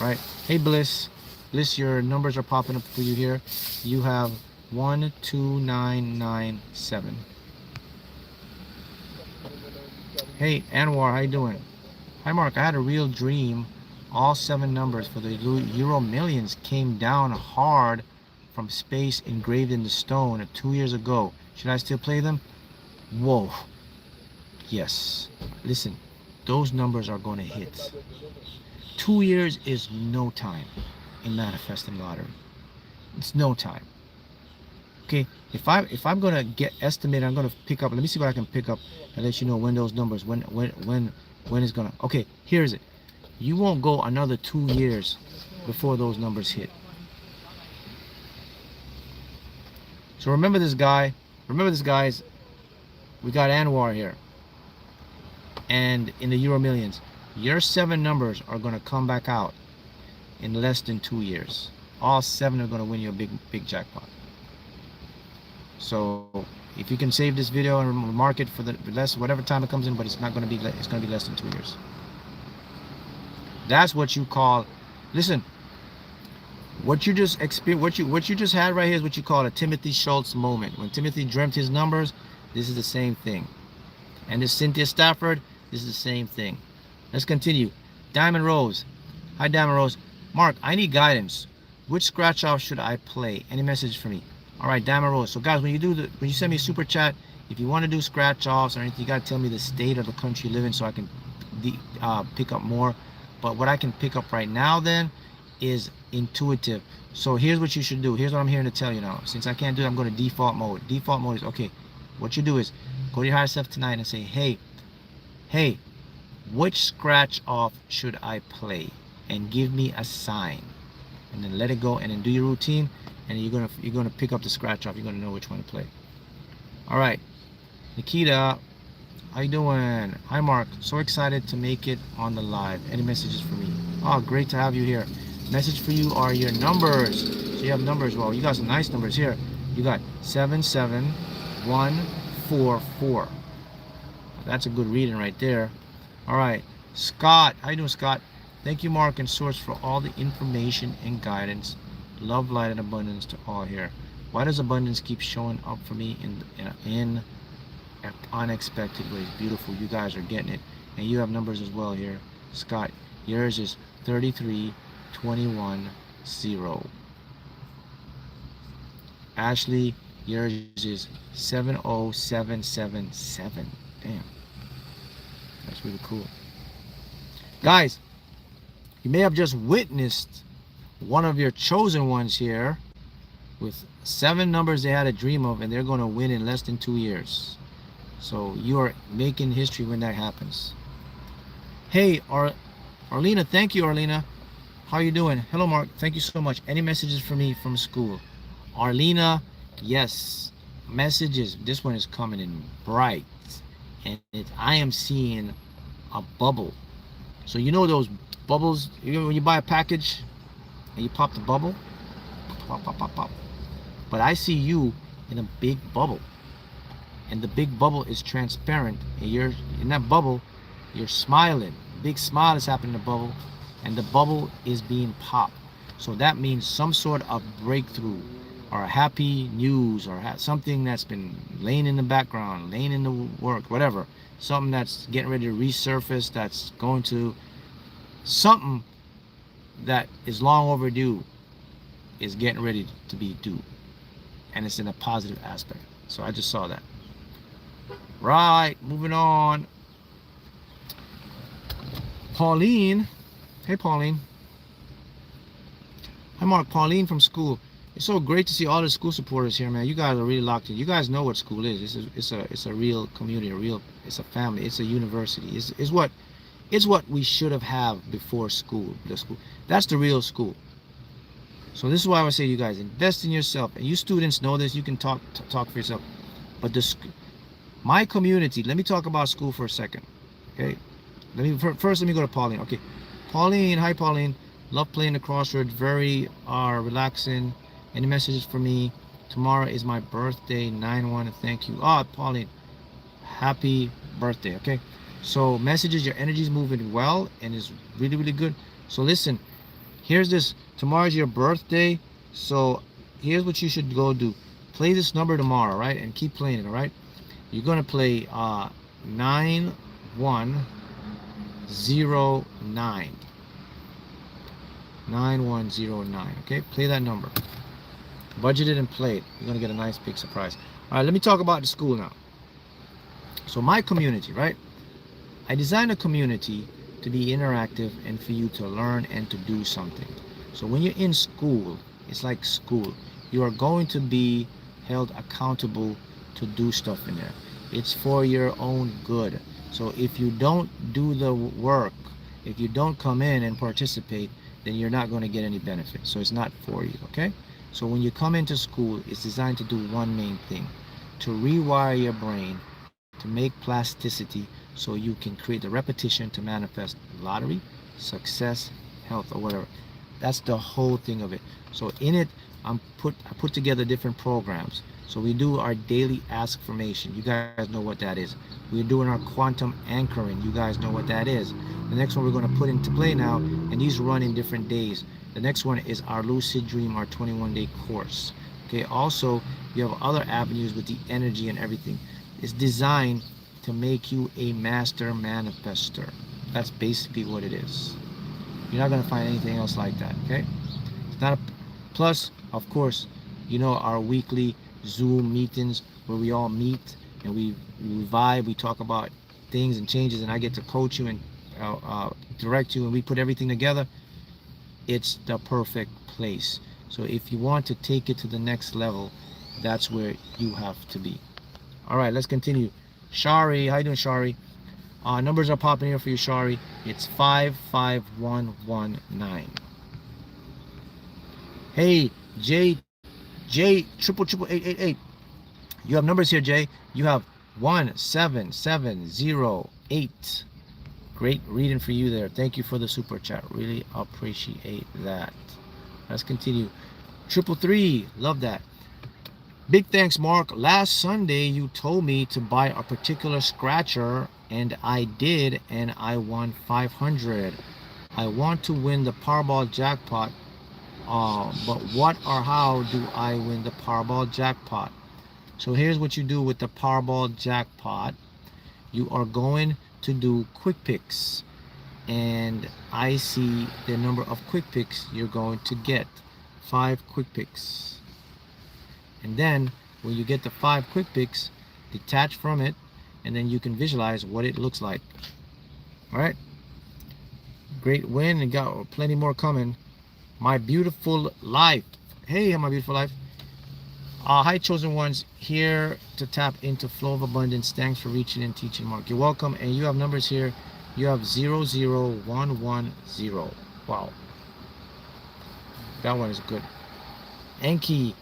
Right? Hey, Bliss. Bliss, your numbers are popping up for you here. You have 12997. Hey, Anwar, how you doing? Hi, Mark. I had a real dream. All 7 numbers for the Euro Millions came down hard from space engraved in the stone 2 years ago. Should I still play them? Whoa. Yes. Listen, those numbers are going to hit. 2 years is no time in manifesting lottery. It's no time. Okay, if I'm gonna get estimated, I'm gonna pick up. Let me see what I can pick up and let you know when those numbers when it's gonna. Okay, here's it. You won't go another 2 years before those numbers hit. So remember this guy. Remember this, guys. We got Anwar here. And in the Euro Millions, your 7 numbers are going to come back out in less than 2 years. All 7 are going to win you a big jackpot. So if you can save this video and mark it for the less, whatever time it comes in, but it's not going to be, it's going to be less than 2 years. That's what you call, listen, what you just experienced, what you just had right here is what you call a Timothy Schultz moment. When Timothy dreamt his numbers, this is the same thing. And this Cynthia Stafford, this is the same thing. Let's continue. Diamond Rose. Hi, Diamond Rose. Mark, I need guidance. Which scratch off should I play? Any message for me? All right, Diamond Rose. So guys, when you send me a super chat, if you want to do scratch offs or anything, you got to tell me the state of the country you live in so I can pick up more. But what I can pick up right now then is intuitive. So here's what you should do. Here's what I'm here to tell you now. Since I can't do it, I'm going to default mode. Default mode is, okay, what you do is go to your higher self tonight and say, hey, which scratch off should I play? And give me a sign. And then let it go and then do your routine, and you're gonna pick up the scratch off. You're gonna know which one to play. All right, Nikita, how you doing? Hi, Mark. So excited to make it on the live. Any messages for me? Oh, great to have you here. Message for you are your numbers. So you have numbers. Well, you got some nice numbers here. You got 77144. That's a good reading right there. All right, Scott. How you doing, Scott? Thank you, Mark and Source, for all the information and guidance. Love, light, and abundance to all here. Why does abundance keep showing up for me in unexpected ways? Beautiful. You guys are getting it. And you have numbers as well here. Scott, yours is 33210. Ashley, yours is 70777. Damn. That's really cool. Guys, you may have just witnessed one of your chosen ones here with 7 numbers they had a dream of, and they're going to win in less than 2 years. So you are making history when that happens. Hey, Arlena, thank you, Arlena. How you doing? Hello, Mark. Thank you so much. Any messages for me from school? Arlena, yes. Messages. This one is coming in bright. And I am seeing a bubble. So you know those bubbles, when you buy a package and you pop the bubble, pop, pop, pop, pop. But I see you in a big bubble, and the big bubble is transparent, and you're in that bubble, you're smiling. Big smile is happening in the bubble, and the bubble is being popped. So that means some sort of breakthrough or happy news or something that's been laying in the background, laying in the work, whatever. Something that's getting ready to resurface, that's going to, something that is long overdue is getting ready to be due. And it's in a positive aspect. So I just saw that. Right, moving on. Pauline. Hey, Pauline. Hi, Mark. Pauline from school. It's so great to see all the school supporters here, man. You guys are really locked in. You guys know what school is. It's a real community, it's a family, it's a university. It's what we should have before school. That's the real school. So this is why I would say to you guys, invest in yourself. And you students know this. You can talk for yourself. But my community. Let me talk about school for a second. Okay. First let me go to Pauline. Okay. Pauline. Hi, Pauline. Love playing the crosswords. Very relaxing. Any messages for me? Tomorrow is my birthday. 9/1. Thank you. Pauline. Happy birthday. Okay. So messages, your energy is moving well and is really, really good. So listen, here's this. Tomorrow's your birthday. So here's what you should go do. Play this number tomorrow, right? And keep playing it, all right? You're going to play 9109. 9109. Okay, play that number. Budget it and play it. You're going to get a nice big surprise. All right, let me talk about the school now. So my community, right? I designed a community to be interactive and for you to learn and to do something. So when you're in school, it's like school. You are going to be held accountable to do stuff in there. It's for your own good. So if you don't do the work, if you don't come in and participate, then you're not going to get any benefit. So it's not for you, okay? So when you come into school, it's designed to do one main thing, to rewire your brain, to make plasticity so you can create the repetition to manifest lottery, success, health, or whatever. That's the whole thing of it. So in it, I put together different programs. So we do our daily affirmation. You guys know what that is. We're doing our quantum anchoring. You guys know what that is. The next one we're going to put into play now, and these run in different days. The next one is our lucid dream, our 21-day course. Okay, also you have other avenues with the energy and everything. It's designed to make you a master manifester. That's basically what it is. You're not going to find anything else like that. Okay, it's not a plus. Of course, you know our weekly Zoom meetings where we all meet and we vibe, we talk about things and changes, and I get to coach you and direct you, and we put everything together. It's the perfect place. So if you want to take it to the next level, that's where you have to be. All right, let's continue. Shari, how you doing, Shari? Numbers are popping here for you, Shari. It's 55119. Hey, J triple 888. You have numbers here, Jay. You have 17708. Great reading for you there. Thank you for the super chat. Really appreciate that. Let's continue. 333. Love that. Big thanks, Mark. Last Sunday, you told me to buy a particular scratcher, and I did, and I won 500. I want to win the Powerball jackpot, but what or how do I win the Powerball jackpot? So here's what you do with the Powerball jackpot. You are going to do quick picks, and I see the number of quick picks you're going to get. 5 quick picks. And then when you get the 5 quick picks, detach from it, and then you can visualize what it looks like. All right, great win, and got plenty more coming. My beautiful life. Hey, my beautiful life. Hi, chosen ones, here to tap into flow of abundance. Thanks for reaching and teaching, Mark. You're welcome. And you have numbers here. You have 00110. Wow, that one is good. Enki,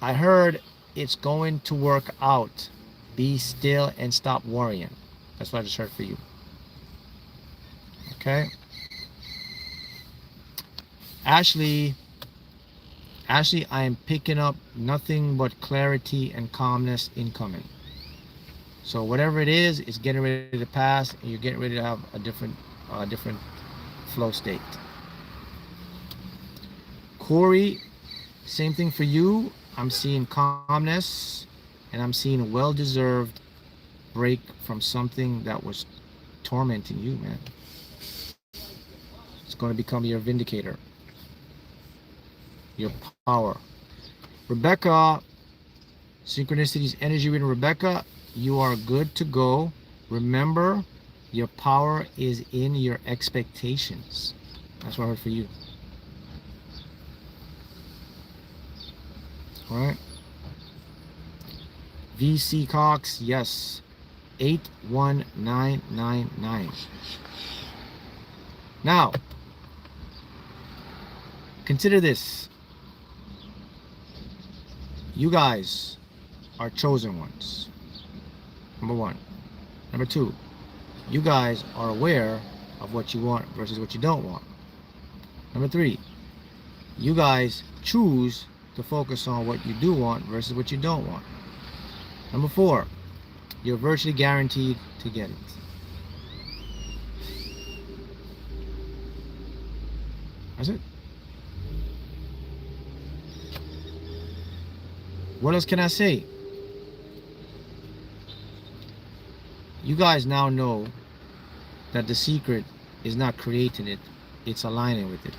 I heard it's going to work out. Be still and stop worrying. That's what I just heard for you. Okay. Ashley, I am picking up nothing but clarity and calmness incoming. So whatever it is, it's getting ready to pass, and you're getting ready to have a different flow state. Corey, same thing for you. I'm seeing calmness, and I'm seeing a well-deserved break from something that was tormenting you, man. It's going to become your vindicator, your power. Rebecca, Synchronicity's energy reading. Rebecca, you are good to go. Remember, your power is in your expectations. That's what I heard for you. All right. VC Cox, yes. 81999. Now, consider this. You guys are chosen ones. Number 1. Number 2, you guys are aware of what you want versus what you don't want. Number 3, you guys choose to focus on what you do want versus what you don't want. Number 4, you're virtually guaranteed to get it. That's it. What else can I say? You guys now know that the secret is not creating it, it's aligning with it.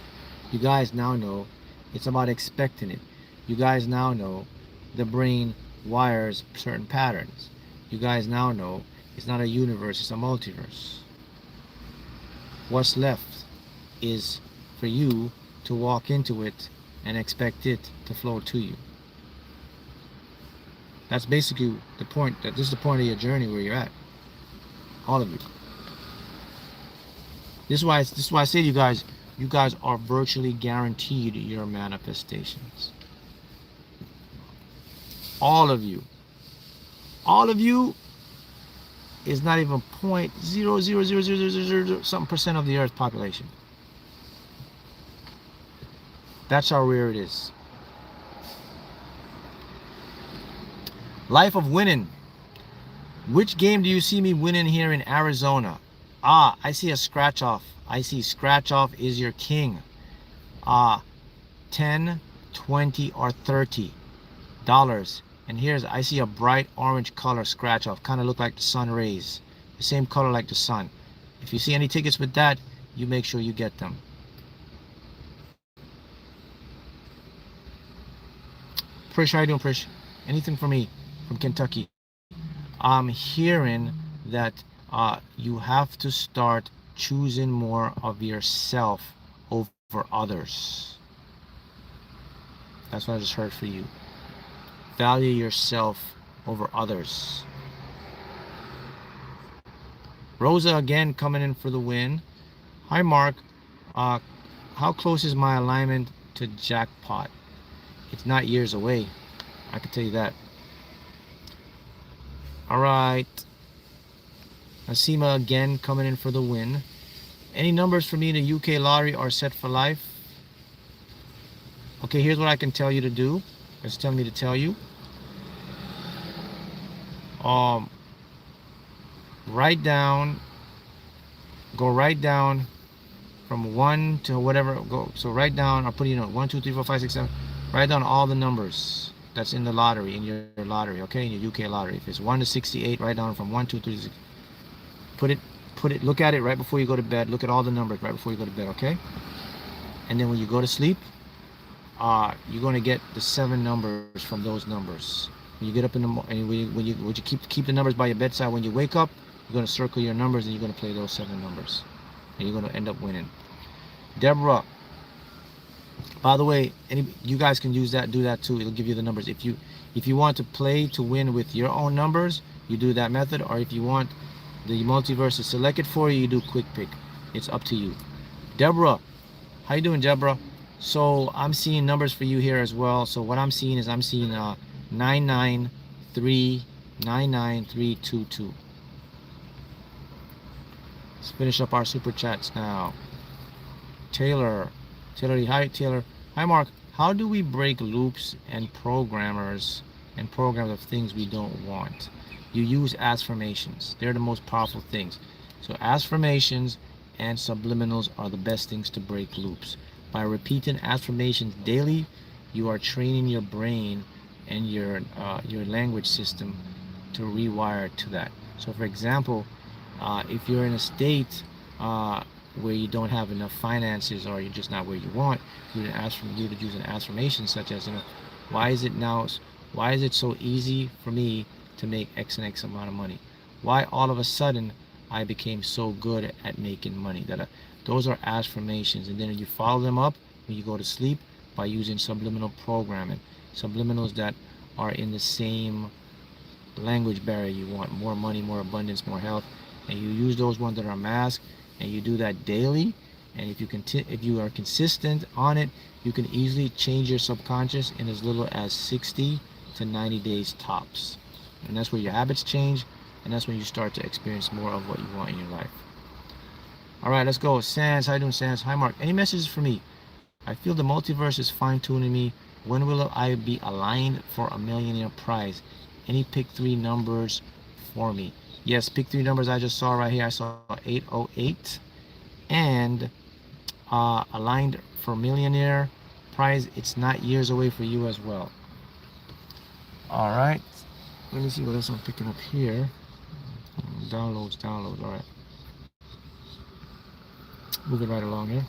You guys now know it's about expecting it. You guys now know the brain wires certain patterns. You guys now know it's not a universe, it's a multiverse. What's left is for you to walk into it and expect it to flow to you. That's basically the point. This is the point of your journey where you're at. All of you. This is why I say to you guys, You guys are virtually guaranteed your manifestations. All of you. All of you is not even 0.0000000 something percent of the Earth population. That's how rare it is. Life of winning. Which game do you see me winning here in Arizona? Ah, I see a scratch off. I see scratch off is your king. 10, 20, or $30. And here's, I see a bright orange color scratch off. Kind of look like the sun rays. The same color like the sun. If you see any tickets with that, you make sure you get them. Prish, how you doing, Prish? Anything for me from Kentucky? I'm hearing that you have to start choosing more of yourself over others. That's what I just heard for you. Value yourself over others. Rosa again coming in for the win. Hi Mark. How close is my alignment to jackpot? It's not years away. I can tell you that. All right. Nasima again coming in for the win. Any numbers for me in the UK lottery are set for life? Okay, here's what I can tell you to do. It's telling me to tell you. Write down. Go right down from 1 to whatever. Go. So write down. I'll put 1, 2, 3, 4, 5, 6, 7. Write down all the numbers that's in the lottery, in your lottery, okay, in your UK lottery. If it's 1 to 68, write down from 1, 2, 3, 6. Put it. Look at it right before you go to bed. Look at all the numbers right before you go to bed, okay? And then when you go to sleep, you're going to get the 7 numbers from those numbers. When you get up in the morning, when you keep the numbers by your bedside. When you wake up, you're going to circle your numbers and you're going to play those 7 numbers, and you're going to end up winning. Deborah. By the way, you guys can use that, do that too. It'll give you the numbers. If you want to play to win with your own numbers, you do that method. Or if you want the multiverse to select it for you, you do quick pick. It's up to you. Deborah, how you doing, Deborah? So I'm seeing numbers for you here as well. So what I'm seeing is 99322. Let's finish up our super chats now. Taylor, hi Taylor. Hi Mark. How do we break loops and programs of things we don't want? You use affirmations. They're the most powerful things. So affirmations and subliminals are the best things to break loops. By repeating affirmations daily, you are training your brain and your language system to rewire to that. So for example, if you're in a state where you don't have enough finances, or you're just not where you want, you would use an affirmation such as, why is it so easy for me to make X and X amount of money? Why all of a sudden I became so good at making money? Those are affirmations, and then you follow them up when you go to sleep by using subliminal programming. Subliminals that are in the same language barrier you want: more money, more abundance, more health, and you use those ones that are masked, and you do that daily. And if you are consistent on it, you can easily change your subconscious in as little as 60 to 90 days tops. And that's where your habits change, and that's when you start to experience more of what you want in your life. All right, let's go. Sans, how you doing, Sans? Hi, Mark. Any messages for me? I feel the multiverse is fine-tuning me. When will I be aligned for a millionaire prize? Any pick 3 numbers for me? Yes, pick 3 numbers I just saw right here. I saw 808 and aligned for millionaire prize. It's not years away for you as well. All right. Let me see what else I'm picking up here. Downloads. All right. Moving right along here.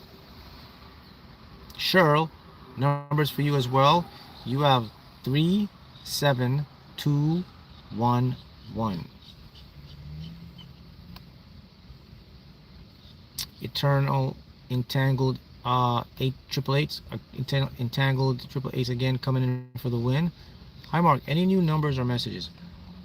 Cheryl, numbers for you as well. You have 37211. Eternal entangled 888s. Entangled 888s again coming in for the win. Hi Mark, any new numbers or messages?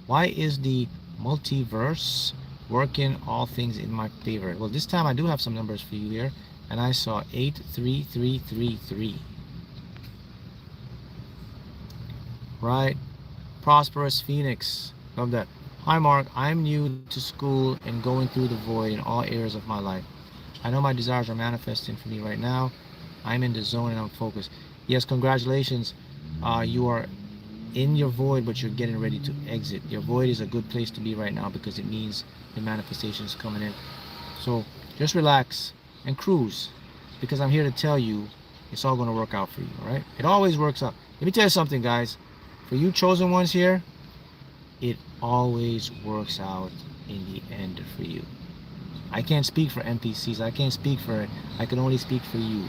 Why is the multiverse working all things in my favor? Well, this time I do have some numbers for you here. and I saw 83333. Right? Prosperous Phoenix. Love that. Hi Mark, I'm new to school and going through the void in all areas of my life. I know my desires are manifesting for me right now. I'm in the zone and I'm focused. Yes, congratulations. You are in your void, but you're getting ready to exit. Your void is a good place to be right now because it means the manifestation is coming in. So just relax and cruise, because I'm here to tell you it's all going to work out for you. All right? It always works out. Let me tell you something, guys. For you chosen ones here, it always works out in the end for you. I can't speak for NPCs. I can't speak for it. I can only speak for you,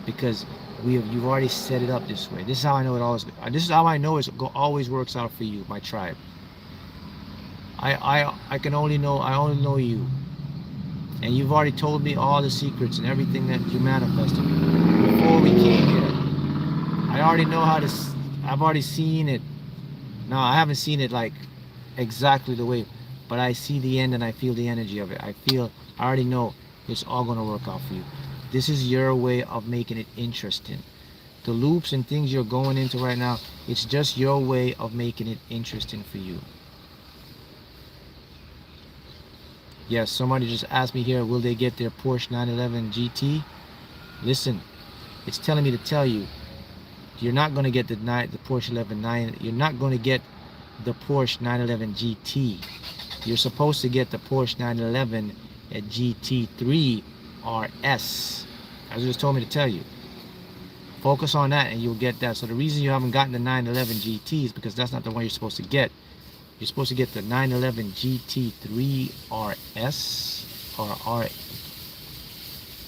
because you've already set it up this way. This is how I know it always. This is how I know it always works out for you, my tribe. I can only know. I only know you, and you've already told me all the secrets and everything that you manifested before we came here. I already know how to. I've already seen it. Now I haven't seen it like exactly the way, but I see the end and I feel the energy of it. I already know it's all going to work out for you. This is your way of making it interesting. The loops and things you're going into right now, it's just your way of making it interesting for you. Yes, somebody just asked me here, will they get their Porsche 911 GT? Listen, it's telling me to tell you, you're not going to get the Porsche 911. You're not going to get the Porsche 911 GT. You're supposed to get the Porsche 911 at GT3 RS. As just told me to tell you. Focus on that and you'll get that. So the reason you haven't gotten the 911 GT is because that's not the one you're supposed to get. You're supposed to get the 911 GT3 RS or R.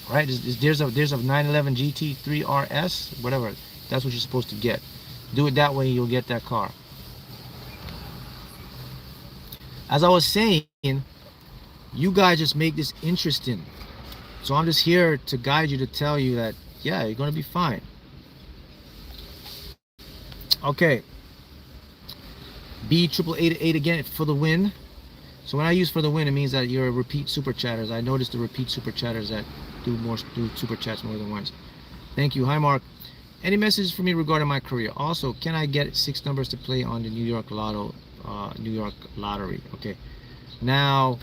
Right? There's a 911 GT3 RS, whatever. That's what you're supposed to get. Do it that way, you'll get that car. As I was saying, you guys just make this interesting. So I'm just here to guide you, to tell you that, yeah, you're going to be fine. Okay. B888 again for the win. So when I use for the win, it means that you're repeat super chatters. I noticed the repeat super chatters that do super chats more than once. Thank you. Hi, Mark. Any messages for me regarding my career? Also, can I get 6 numbers to play on the New York Lottery? Okay. Now,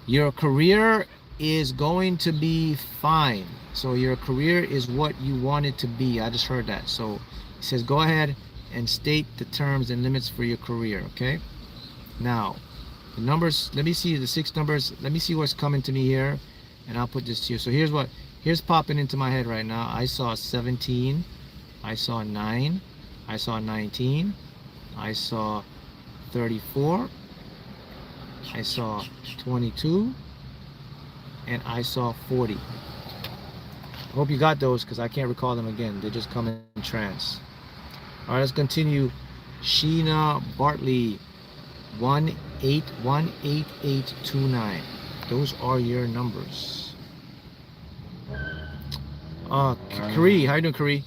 your career is going to be fine. So your career is what you want it to be. I just heard that. So it says go ahead and state the terms and limits for your career. Okay. Now, the numbers. Let me see the 6 numbers. Let me see what's coming to me here, and I'll put this to you. So here's popping into my head right now. I saw 17, I saw 9, I saw 19, I saw 34, I saw 22, and I saw 40. I hope you got those because I can't recall them again. They just come in trance. All right, let's continue. Sheena Bartley, 1818829. Those are your numbers. Kari, how you doing, Kari?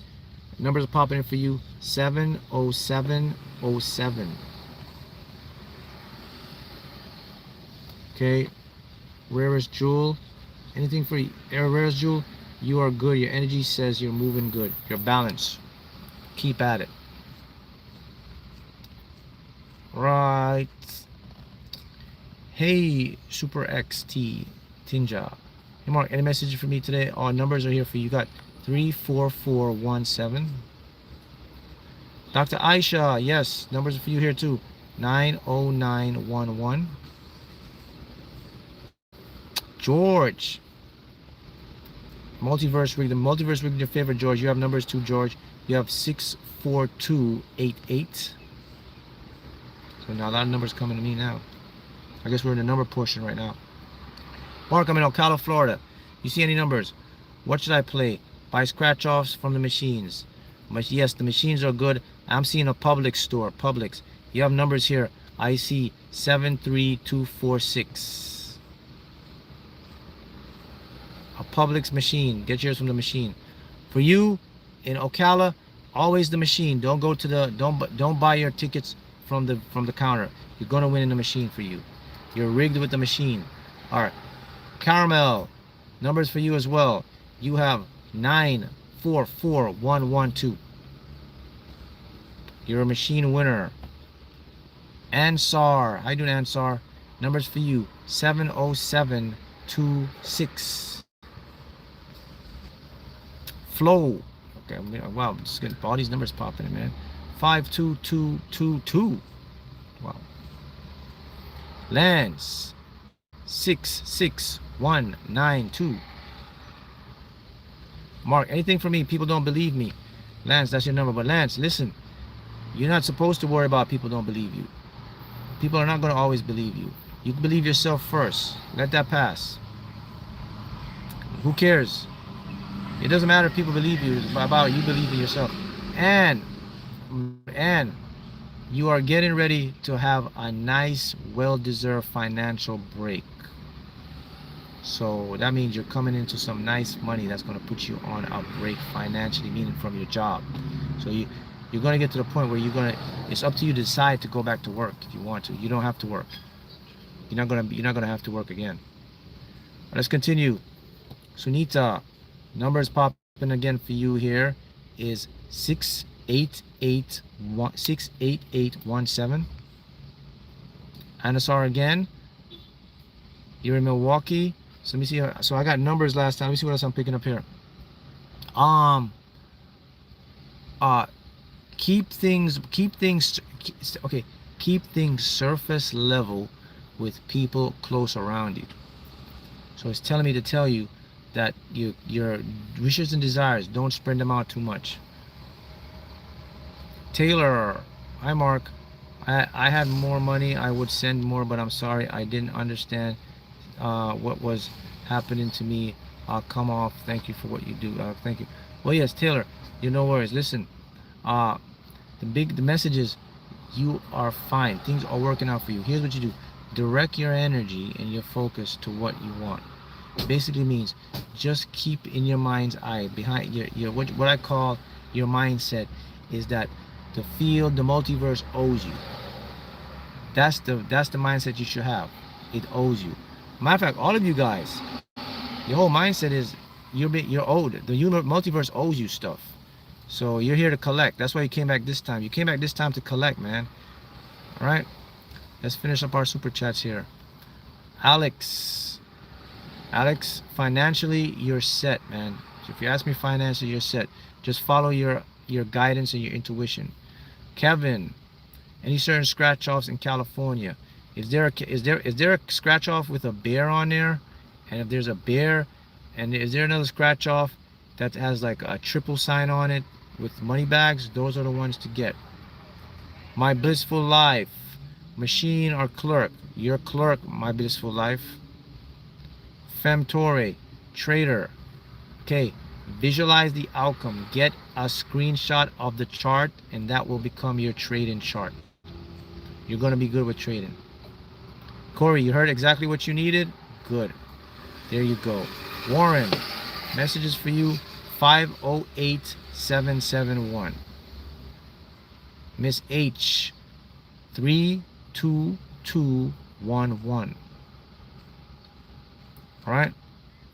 Numbers are popping in for you. 70707. Okay. Rarest Jewel. Anything for you? Rarest Jewel, you are good. Your energy says you're moving good. You're balanced. Keep at it. Right. Hey, Super XT Tinja. Hey Mark, any message for me today? All numbers are here for you. You got 34417. Dr. Aisha, yes, numbers are for you here too. 90911. George. Multiverse rig. The multiverse rig in your favor, George. You have numbers too, George. You have 64288. So now a lot of numbers coming to me now. I guess we're in the number portion right now. Mark, I'm in Ocala, Florida. You see any numbers? What should I play? Buy scratch-offs from the machines. Yes, the machines are good. I'm seeing a Publix store. Publix. You have numbers here. I see 73246. A Publix machine. Get yours from the machine. For you in Ocala, always the machine. Don't go to the don't buy your tickets from the counter. You're gonna win in the machine for you. You're rigged with the machine. All right. Caramel, Numbers for you as well. You have 944112. You're a machine winner. Ansar. How you doing, Ansar? Numbers for you. 70726. Flow. Okay, wow, I'm just getting all these numbers popping in, man. 52222. Wow. Lance. 66192. Mark, anything for me? People don't believe me. Lance, that's your number. But Lance, listen, you're not supposed to worry about people don't believe you. People are not going to always believe you. You can believe yourself first. Let that pass. Who cares? It doesn't matter if people believe you. It's about you believing yourself. And you are getting ready to have a nice, well-deserved financial break. So that means you're coming into some nice money that's going to put you on a break financially, meaning from your job. So you're going to get to the point where it's up to you to decide to go back to work if you want to. You don't have to work. You're not going to have to work again. Let's continue. Sunita, numbers popping again for you here is 68817. Anasar again. You're in Milwaukee. So let me see. So I got numbers last time. Let me see what else I'm picking up here. Keep things surface level with people close around you. So it's telling me to tell you that your wishes and desires, don't spread them out too much. Taylor, hi Mark. I had more money, I would send more, but I'm sorry, I didn't understand what was happening to me. I'll come off. Thank you for what you do. Thank you. Well, yes, Taylor, no worries. Listen, the message is you are fine. Things are working out for you. Here's what you do. Direct your energy and your focus to what you want. It basically means just keep in your mind's eye behind your what I call your mindset is that the field, the multiverse owes you. That's the mindset you should have. It owes you. Matter of fact, all of you guys, your whole mindset is you're owed. The multiverse owes you stuff. So you're here to collect. That's why you came back this time. You came back this time to collect, man. All right. Let's finish up our super chats here. Alex, financially you're set, man. If you ask me financially, you're set. Just follow your guidance and your intuition. Kevin, any certain scratch offs in California? Is there a scratch off with a bear on there? And if there's a bear, and is there another scratch off that has like a triple sign on it with money bags? Those are the ones to get. My blissful life, machine or clerk? Your clerk, my blissful life. Femtore, trader. Okay, visualize the outcome. Get a screenshot of the chart, and that will become your trading chart. You're going to be good with trading. Corey, you heard exactly what you needed? Good. There you go. Warren, messages for you, 508771. Miss H, 32211. All right?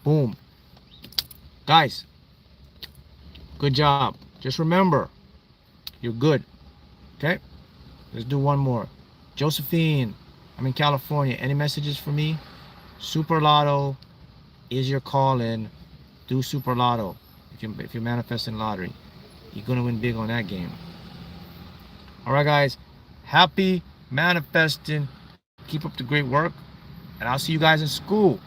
Boom. Guys, good job. Just remember, you're good. Okay? Let's do one more. Josephine, I'm in California. Any messages for me? Super Lotto is your call-in. Do Super Lotto. If you're manifesting lottery, you're gonna win big on that game. All right, guys. Happy manifesting. Keep up the great work, and I'll see you guys in school.